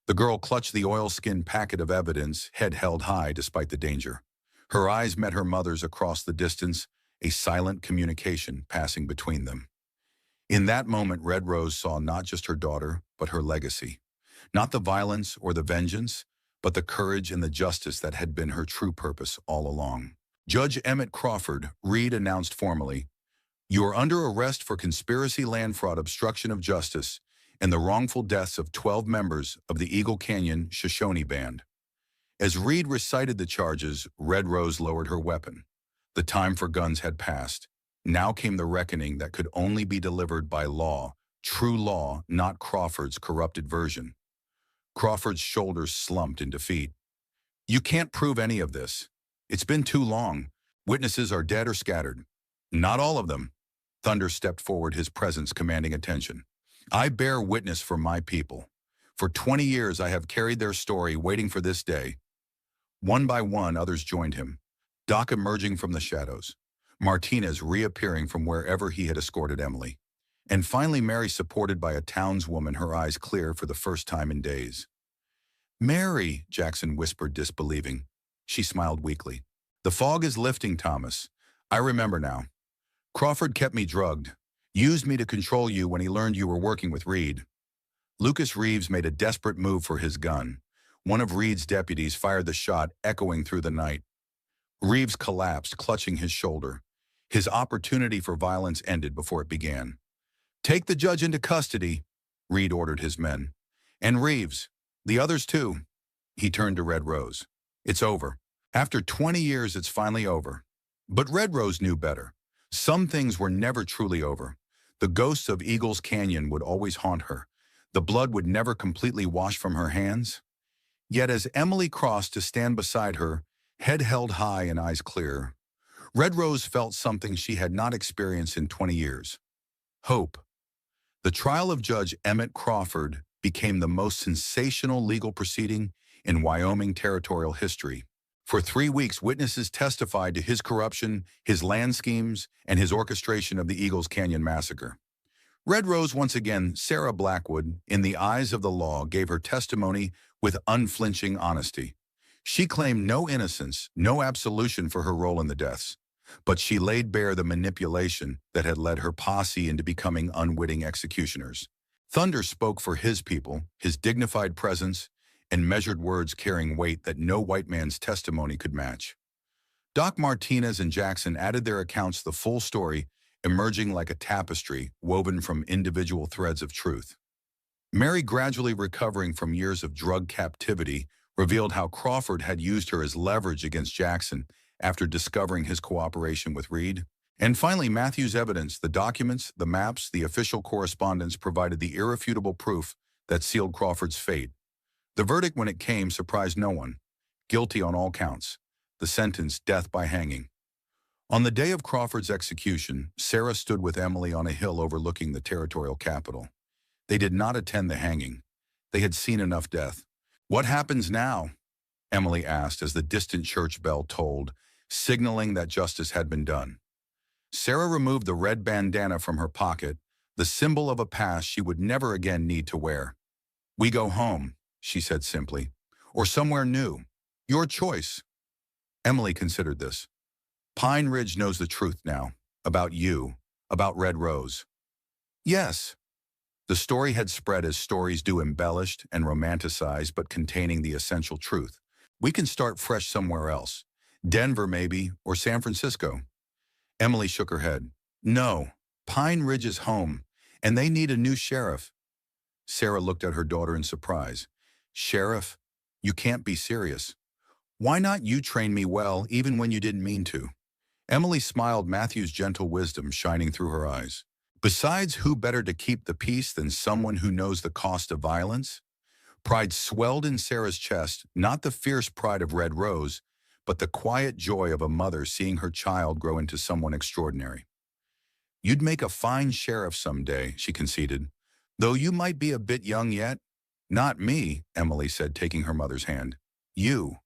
The girl clutched the oilskin packet of evidence, head held high despite the danger. Her eyes met her mother's across the distance, a silent communication passing between them. In that moment, Red Rose saw not just her daughter, but her legacy. Not the violence or the vengeance, but the courage and the justice that had been her true purpose all along. Judge Emmett Crawford, Reed announced formally, you are under arrest for conspiracy, land fraud, obstruction of justice, and the wrongful deaths of 12 members of the Eagle Canyon Shoshone Band. As Reed recited the charges, Red Rose lowered her weapon. The time for guns had passed. Now came the reckoning that could only be delivered by law, true law, not Crawford's corrupted version. Crawford's shoulders slumped in defeat. You can't prove any of this. It's been too long. Witnesses are dead or scattered. Not all of them. Thunder stepped forward, his presence commanding attention. I bear witness for my people. For 20 years I have carried their story, waiting for this day. One by one, others joined him. Doc emerging from the shadows. Martinez reappearing from wherever he had escorted Emily. And finally Mary, supported by a townswoman, her eyes clear for the first time in days. Mary, Jackson whispered, disbelieving. She smiled weakly. The fog is lifting, Thomas. I remember now. Crawford kept me drugged. Used me to control you when he learned you were working with Reed. Lucas Reeves made a desperate move for his gun. One of Reed's deputies fired the shot, echoing through the night. Reeves collapsed, clutching his shoulder. His opportunity for violence ended before it began. "Take the judge into custody," Reed ordered his men. "And Reeves, the others too." He turned to Red Rose. "It's over. After 20 years, it's finally over." But Red Rose knew better. Some things were never truly over. The ghosts of Eagles Canyon would always haunt her. The blood would never completely wash from her hands. Yet as Emily crossed to stand beside her, head held high and eyes clear, Red Rose felt something she had not experienced in 20 years. Hope. The trial of Judge Emmett Crawford became the most sensational legal proceeding in Wyoming territorial history. For 3 weeks, witnesses testified to his corruption, his land schemes, and his orchestration of the Eagles Canyon massacre. Red Rose, once again, Sarah Blackwood, in the eyes of the law, gave her testimony with unflinching honesty. She claimed no innocence, no absolution for her role in the deaths, but she laid bare the manipulation that had led her posse into becoming unwitting executioners. Thunder spoke for his people, his dignified presence, and measured words carrying weight that no white man's testimony could match. Doc Martinez and Jackson added their accounts to the full story, emerging like a tapestry woven from individual threads of truth. Mary, gradually recovering from years of drug captivity, revealed how Crawford had used her as leverage against Jackson after discovering his cooperation with Reed. And finally, Matthew's evidence, the documents, the maps, the official correspondence provided the irrefutable proof that sealed Crawford's fate. The verdict, when it came, surprised no one. Guilty on all counts. The sentence, death by hanging. On the day of Crawford's execution, Sarah stood with Emily on a hill overlooking the territorial capital. They did not attend the hanging. They had seen enough death. "What happens now?" Emily asked as the distant church bell tolled, signaling that justice had been done. Sarah removed the red bandana from her pocket, the symbol of a past she would never again need to wear. "We go home," she said simply, "or somewhere new. Your choice." Emily considered this. "Pine Ridge knows the truth now, about you, about Red Rose." "Yes." The story had spread as stories do, embellished and romanticized but containing the essential truth. "We can start fresh somewhere else. Denver maybe, or San Francisco." Emily shook her head. "No, Pine Ridge is home, and they need a new sheriff." Sarah looked at her daughter in surprise. "Sheriff? You can't be serious." "Why not you train me well even when you didn't mean to?" Emily smiled, Matthew's gentle wisdom shining through her eyes. "Besides, who better to keep the peace than someone who knows the cost of violence?" Pride swelled in Sarah's chest, not the fierce pride of Red Rose, but the quiet joy of a mother seeing her child grow into someone extraordinary. "You'd make a fine sheriff someday," she conceded, "though you might be a bit young yet." "Not me," Emily said, taking her mother's hand. "You."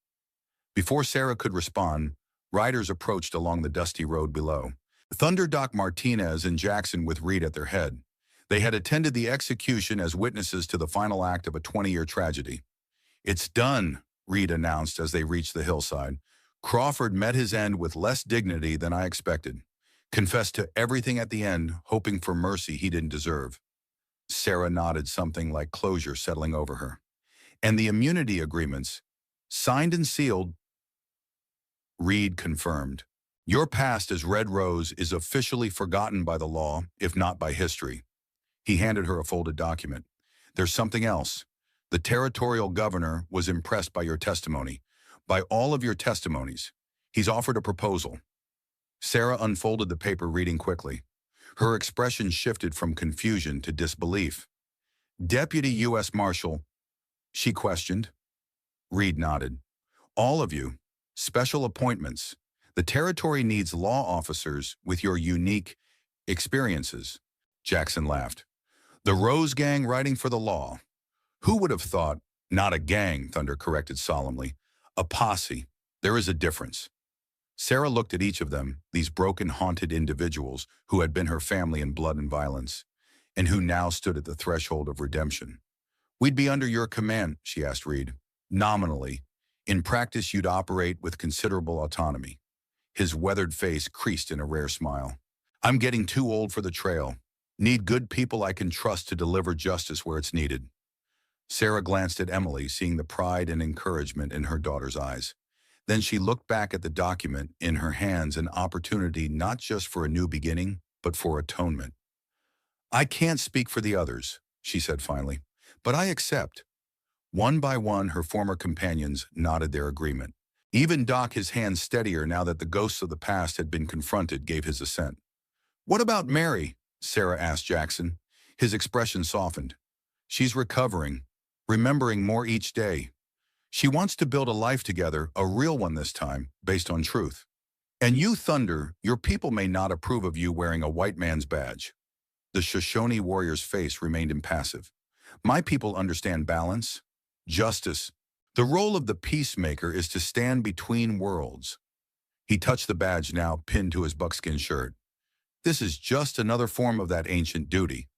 Before Sarah could respond, riders approached along the dusty road below. Thunder, Doc Martinez and Jackson with Reed at their head. They had attended the execution as witnesses to the final act of a 20-year tragedy. "It's done," Reed announced as they reached the hillside. "Crawford met his end with less dignity than I expected. Confessed to everything at the end, hoping for mercy he didn't deserve." Sarah nodded, something like closure settling over her. "And the immunity agreements, signed and sealed," Reed confirmed. "Your past as Red Rose is officially forgotten by the law, if not by history." He handed her a folded document. "There's something else. The territorial governor was impressed by your testimony, by all of your testimonies. He's offered a proposal." Sarah unfolded the paper, reading quickly. Her expression shifted from confusion to disbelief. "Deputy U.S. Marshal," she questioned. Reed nodded. "All of you. Special appointments. The territory needs law officers with your unique experiences." Jackson laughed. "The Rose Gang writing for the law. Who would have thought?" "Not a gang," Thunder corrected solemnly. "A posse. There is a difference." Sarah looked at each of them, these broken, haunted individuals who had been her family in blood and violence, and who now stood at the threshold of redemption. "We'd be under your command," she asked Reed. "Nominally. In practice, you'd operate with considerable autonomy." His weathered face creased in a rare smile. "I'm getting too old for the trail. Need good people I can trust to deliver justice where it's needed." Sarah glanced at Emily, seeing the pride and encouragement in her daughter's eyes. Then she looked back at the document in her hands, an opportunity not just for a new beginning, but for atonement. I can't speak for the others, she said finally, but I accept. One by one, her former companions nodded their agreement. Even Doc, his hands steadier now that the ghosts of the past had been confronted, gave his assent. What about Mary? Sarah asked Jackson. His expression softened. She's recovering, remembering more each day. She wants to build a life together, a real one this time, based on truth. And you, Thunder, your people may not approve of you wearing a white man's badge. The Shoshone warrior's face remained impassive. My people understand balance, justice. The role of the peacemaker is to stand between worlds. He touched the badge now pinned to his buckskin shirt. This is just another form of that ancient duty.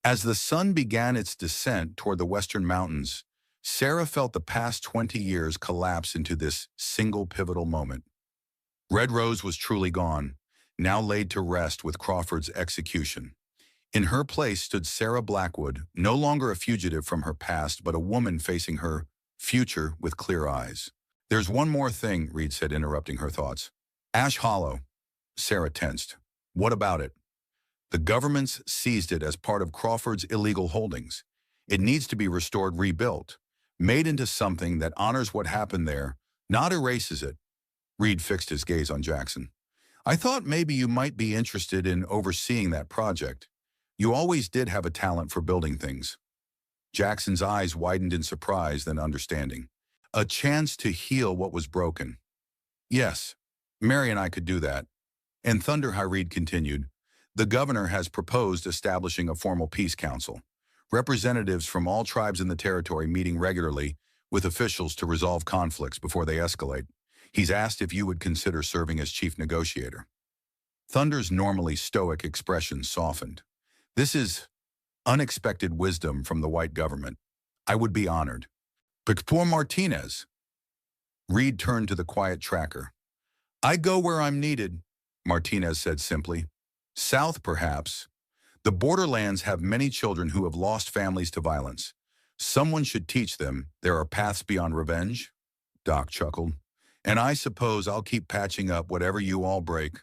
As the sun began its descent toward the western mountains, Sarah felt the past 20 years collapse into this single pivotal moment. Red Rose was truly gone, now laid to rest with Crawford's execution. In her place stood Sarah Blackwood, no longer a fugitive from her past, but a woman facing her future with clear eyes. There's one more thing, Reed said, interrupting her thoughts. Ash Hollow. Sarah tensed. What about it? The government's seized it as part of Crawford's illegal holdings. It needs to be restored, rebuilt, made into something that honors what happened there, not erases it. Reed fixed his gaze on Jackson. I thought maybe you might be interested in overseeing that project. You always did have a talent for building things. Jackson's eyes widened in surprise, then understanding. A chance to heal what was broken. Yes, Mary and I could do that. And Thunder, Reed continued, the governor has proposed establishing a formal peace council. Representatives from all tribes in the territory meeting regularly with officials to resolve conflicts before they escalate. He's asked if you would consider serving as chief negotiator. Thunder's normally stoic expression softened. This is unexpected wisdom from the white government. I would be honored. But poor Martinez. Reed turned to the quiet tracker. I go where I'm needed, Martinez said simply. South, perhaps. The borderlands have many children who have lost families to violence. Someone should teach them there are paths beyond revenge. Doc chuckled. And I suppose I'll keep patching up whatever you all break.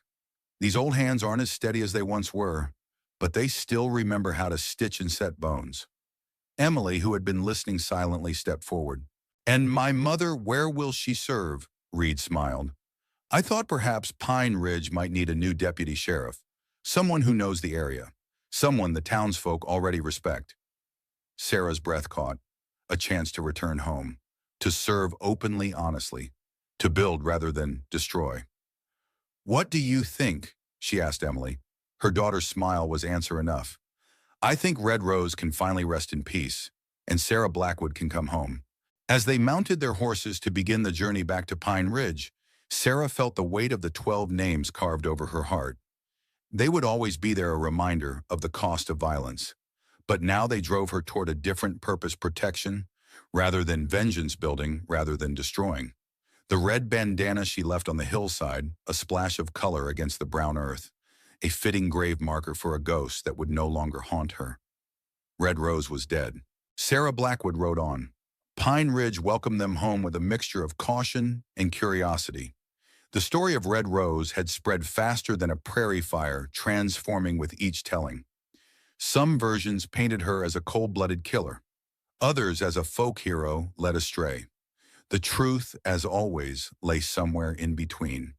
These old hands aren't as steady as they once were, but they still remember how to stitch and set bones. Emily, who had been listening silently, stepped forward. And my mother, where will she serve? Reed smiled. I thought perhaps Pine Ridge might need a new deputy sheriff, someone who knows the area, someone the townsfolk already respect. Sarah's breath caught, a chance to return home, to serve openly, honestly, to build rather than destroy. What do you think? She asked Emily. Her daughter's smile was answer enough. I think Red Rose can finally rest in peace, and Sarah Blackwood can come home. As they mounted their horses to begin the journey back to Pine Ridge, Sarah felt the weight of the 12 names carved over her heart. They would always be there, a reminder of the cost of violence. But now they drove her toward a different purpose: protection, rather than vengeance building, rather than destroying. The red bandana she left on the hillside, a splash of color against the brown earth, a fitting grave marker for a ghost that would no longer haunt her. Red Rose was dead. Sarah Blackwood rode on. Pine Ridge welcomed them home with a mixture of caution and curiosity. The story of Red Rose had spread faster than a prairie fire, transforming with each telling. Some versions painted her as a cold-blooded killer, others as a folk hero led astray. The truth, as always, lay somewhere in between.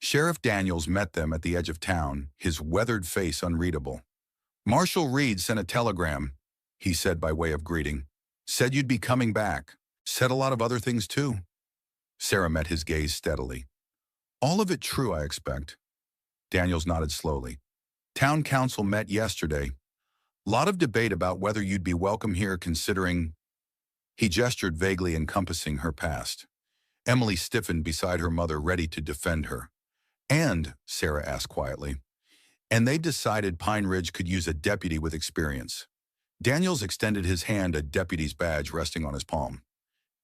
Sheriff Daniels met them at the edge of town, his weathered face unreadable. Marshal Reed sent a telegram, he said by way of greeting. Said you'd be coming back. Said a lot of other things too. Sarah met his gaze steadily. All of it true, I expect. Daniels nodded slowly. Town council met yesterday. Lot of debate about whether you'd be welcome here, considering... He gestured vaguely, encompassing her past. Emily stiffened beside her mother, ready to defend her. And, Sarah asked quietly, and they decided Pine Ridge could use a deputy with experience. Daniels extended his hand, a deputy's badge resting on his palm.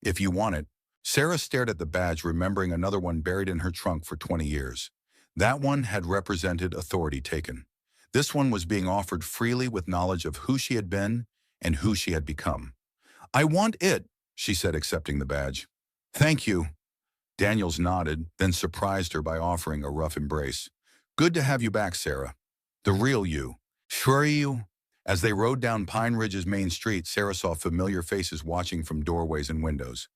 If you want it. Sarah stared at the badge, remembering another one buried in her trunk for 20 years. That one had represented authority taken. This one was being offered freely with knowledge of who she had been and who she had become. I want it, she said, accepting the badge. Thank you. Daniels nodded, then surprised her by offering a rough embrace. Good to have you back, Sarah. The real you. Sure you? As they rode down Pine Ridge's main street, Sarah saw familiar faces watching from doorways and windows.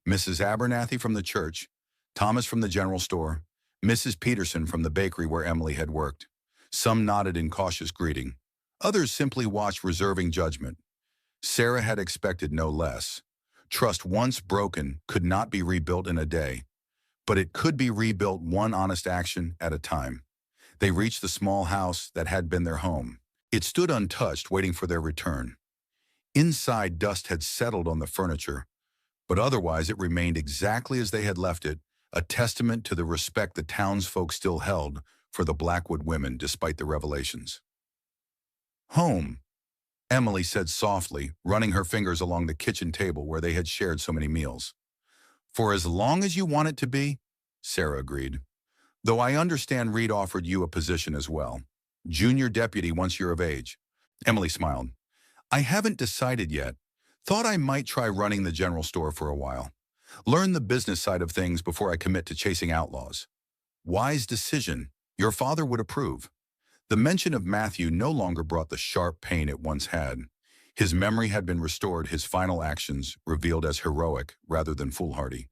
Mrs. Abernathy from the church, Thomas from the general store, Mrs. Peterson from the bakery where Emily had worked. Some nodded in cautious greeting. Others simply watched, reserving judgment. Sarah had expected no less. Trust once broken could not be rebuilt in a day, but it could be rebuilt one honest action at a time. They reached the small house that had been their home. It stood untouched, waiting for their return. Inside, dust had settled on the furniture, but otherwise it remained exactly as they had left it, a testament to the respect the townsfolk still held for the Blackwood women despite the revelations. Home, Emily said softly, running her fingers along the kitchen table where they had shared so many meals. For as long as you want it to be, Sarah agreed. Though I understand Reed offered you a position as well. Junior deputy once you're of age. Emily smiled. I haven't decided yet. Thought I might try running the general store for a while. Learn the business side of things before I commit to chasing outlaws. Wise decision. Your father would approve. The mention of Matthew no longer brought the sharp pain it once had. His memory had been restored, his final actions revealed as heroic rather than foolhardy.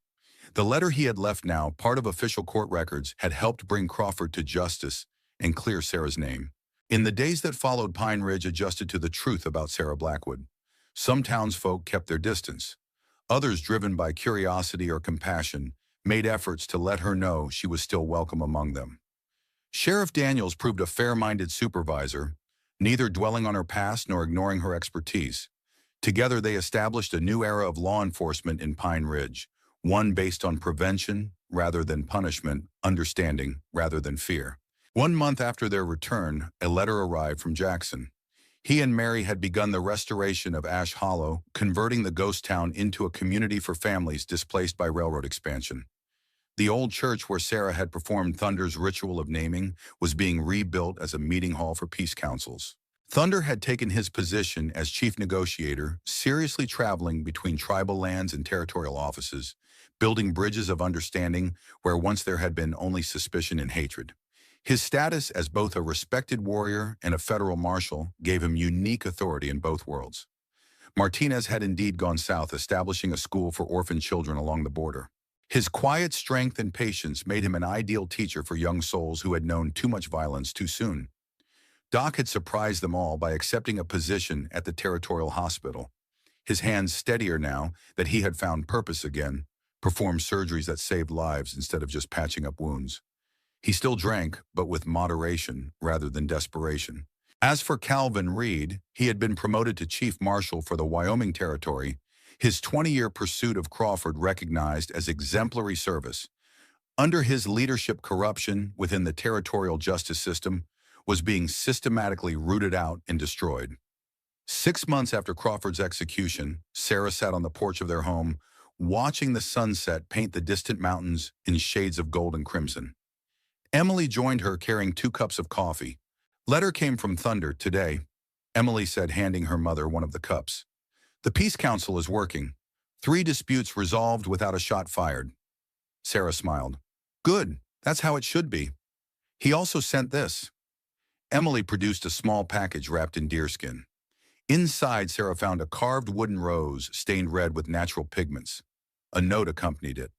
The letter he had left now, part of official court records, had helped bring Crawford to justice and clear Sarah's name. In the days that followed, Pine Ridge adjusted to the truth about Sarah Blackwood. Some townsfolk kept their distance. Others, driven by curiosity or compassion, made efforts to let her know she was still welcome among them. Sheriff Daniels proved a fair-minded supervisor, neither dwelling on her past nor ignoring her expertise. Together they established a new era of law enforcement in Pine Ridge, one based on prevention rather than punishment, understanding rather than fear. 1 month after their return, a letter arrived from Jackson. He and Mary had begun the restoration of Ash Hollow, converting the ghost town into a community for families displaced by railroad expansion. The old church where Sarah had performed Thunder's ritual of naming was being rebuilt as a meeting hall for peace councils. Thunder had taken his position as chief negotiator, seriously traveling between tribal lands and territorial offices, building bridges of understanding where once there had been only suspicion and hatred. His status as both a respected warrior and a federal marshal gave him unique authority in both worlds. Martinez had indeed gone south, establishing a school for orphan children along the border. His quiet strength and patience made him an ideal teacher for young souls who had known too much violence too soon. Doc had surprised them all by accepting a position at the territorial hospital. His hands steadier now that he had found purpose again, performed surgeries that saved lives instead of just patching up wounds. He still drank, but with moderation rather than desperation. As for Calvin Reed, he had been promoted to chief marshal for the Wyoming Territory, his 20-year pursuit of Crawford recognized as exemplary service. Under his leadership, corruption within the territorial justice system was being systematically rooted out and destroyed. 6 months after Crawford's execution, Sarah sat on the porch of their home, watching the sunset paint the distant mountains in shades of gold and crimson. Emily joined her, carrying 2 cups of coffee. Letter came from Thunder today, Emily said, handing her mother one of the cups. The Peace Council is working. 3 disputes resolved without a shot fired. Sarah smiled. Good, that's how it should be. He also sent this. Emily produced a small package wrapped in deerskin. Inside, Sarah found a carved wooden rose stained red with natural pigments. A note accompanied it.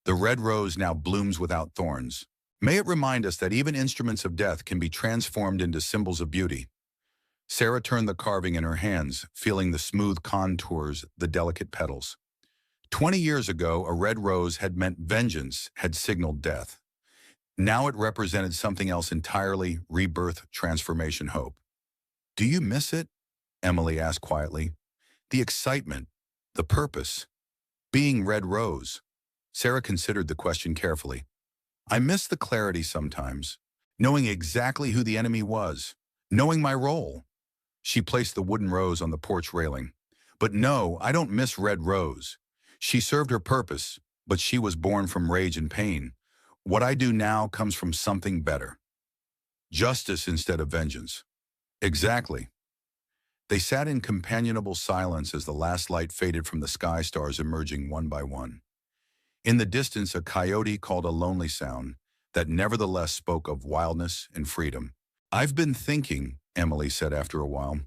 The red rose now blooms without thorns. May it remind us that even instruments of death can be transformed into symbols of beauty. Sarah turned the carving in her hands, feeling the smooth contours, the delicate petals. 20 years ago, a red rose had meant vengeance, had signaled death. Now it represented something else entirely: rebirth, transformation, hope. Do you miss it? Emily asked quietly. The excitement, the purpose, being Red Rose. Sarah considered the question carefully. I miss the clarity sometimes, knowing exactly who the enemy was, knowing my role. She placed the wooden rose on the porch railing. But no, I don't miss Red Rose. She served her purpose, but she was born from rage and pain. What I do now comes from something better. Justice instead of vengeance. Exactly. They sat in companionable silence as the last light faded from the sky stars emerging one by one. In the distance, a coyote called a lonely sound that nevertheless spoke of wildness and freedom. "I've been thinking," Emily said after a while,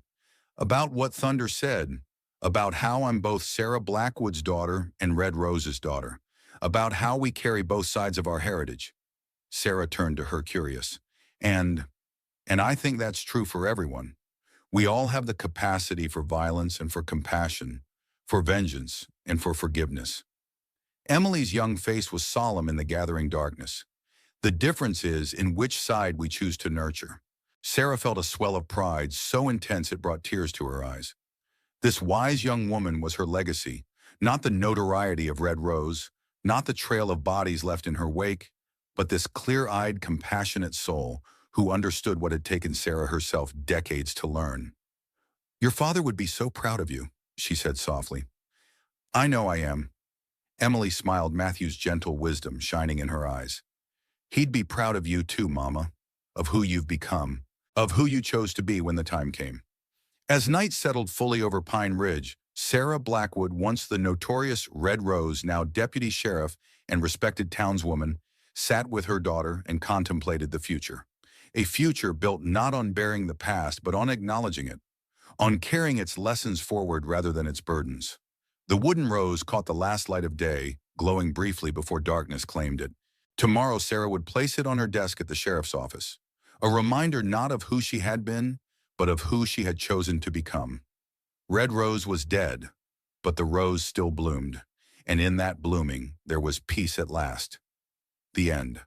"about what Thunder said, about how I'm both Sarah Blackwood's daughter and Red Rose's daughter, about how we carry both sides of our heritage." Sarah turned to her, curious. And, and I think that's true for everyone. We all have the capacity for violence and for compassion, for vengeance and for forgiveness. Emily's young face was solemn in the gathering darkness. The difference is in which side we choose to nurture. Sarah felt a swell of pride so intense it brought tears to her eyes. This wise young woman was her legacy, not the notoriety of Red Rose, not the trail of bodies left in her wake, but this clear-eyed, compassionate soul who understood what had taken Sarah herself decades to learn. "Your father would be so proud of you," she said softly. "I know I am." Emily smiled, Matthew's gentle wisdom shining in her eyes. "He'd be proud of you too, Mama, of who you've become, of who you chose to be when the time came." As night settled fully over Pine Ridge, Sarah Blackwood, once the notorious Red Rose, now deputy sheriff and respected townswoman, sat with her daughter and contemplated the future. A future built not on bearing the past, but on acknowledging it, on carrying its lessons forward rather than its burdens. The wooden rose caught the last light of day, glowing briefly before darkness claimed it. Tomorrow, Sarah would place it on her desk at the sheriff's office, a reminder not of who she had been, but of who she had chosen to become. Red Rose was dead, but the rose still bloomed, and in that blooming there was peace at last. The end.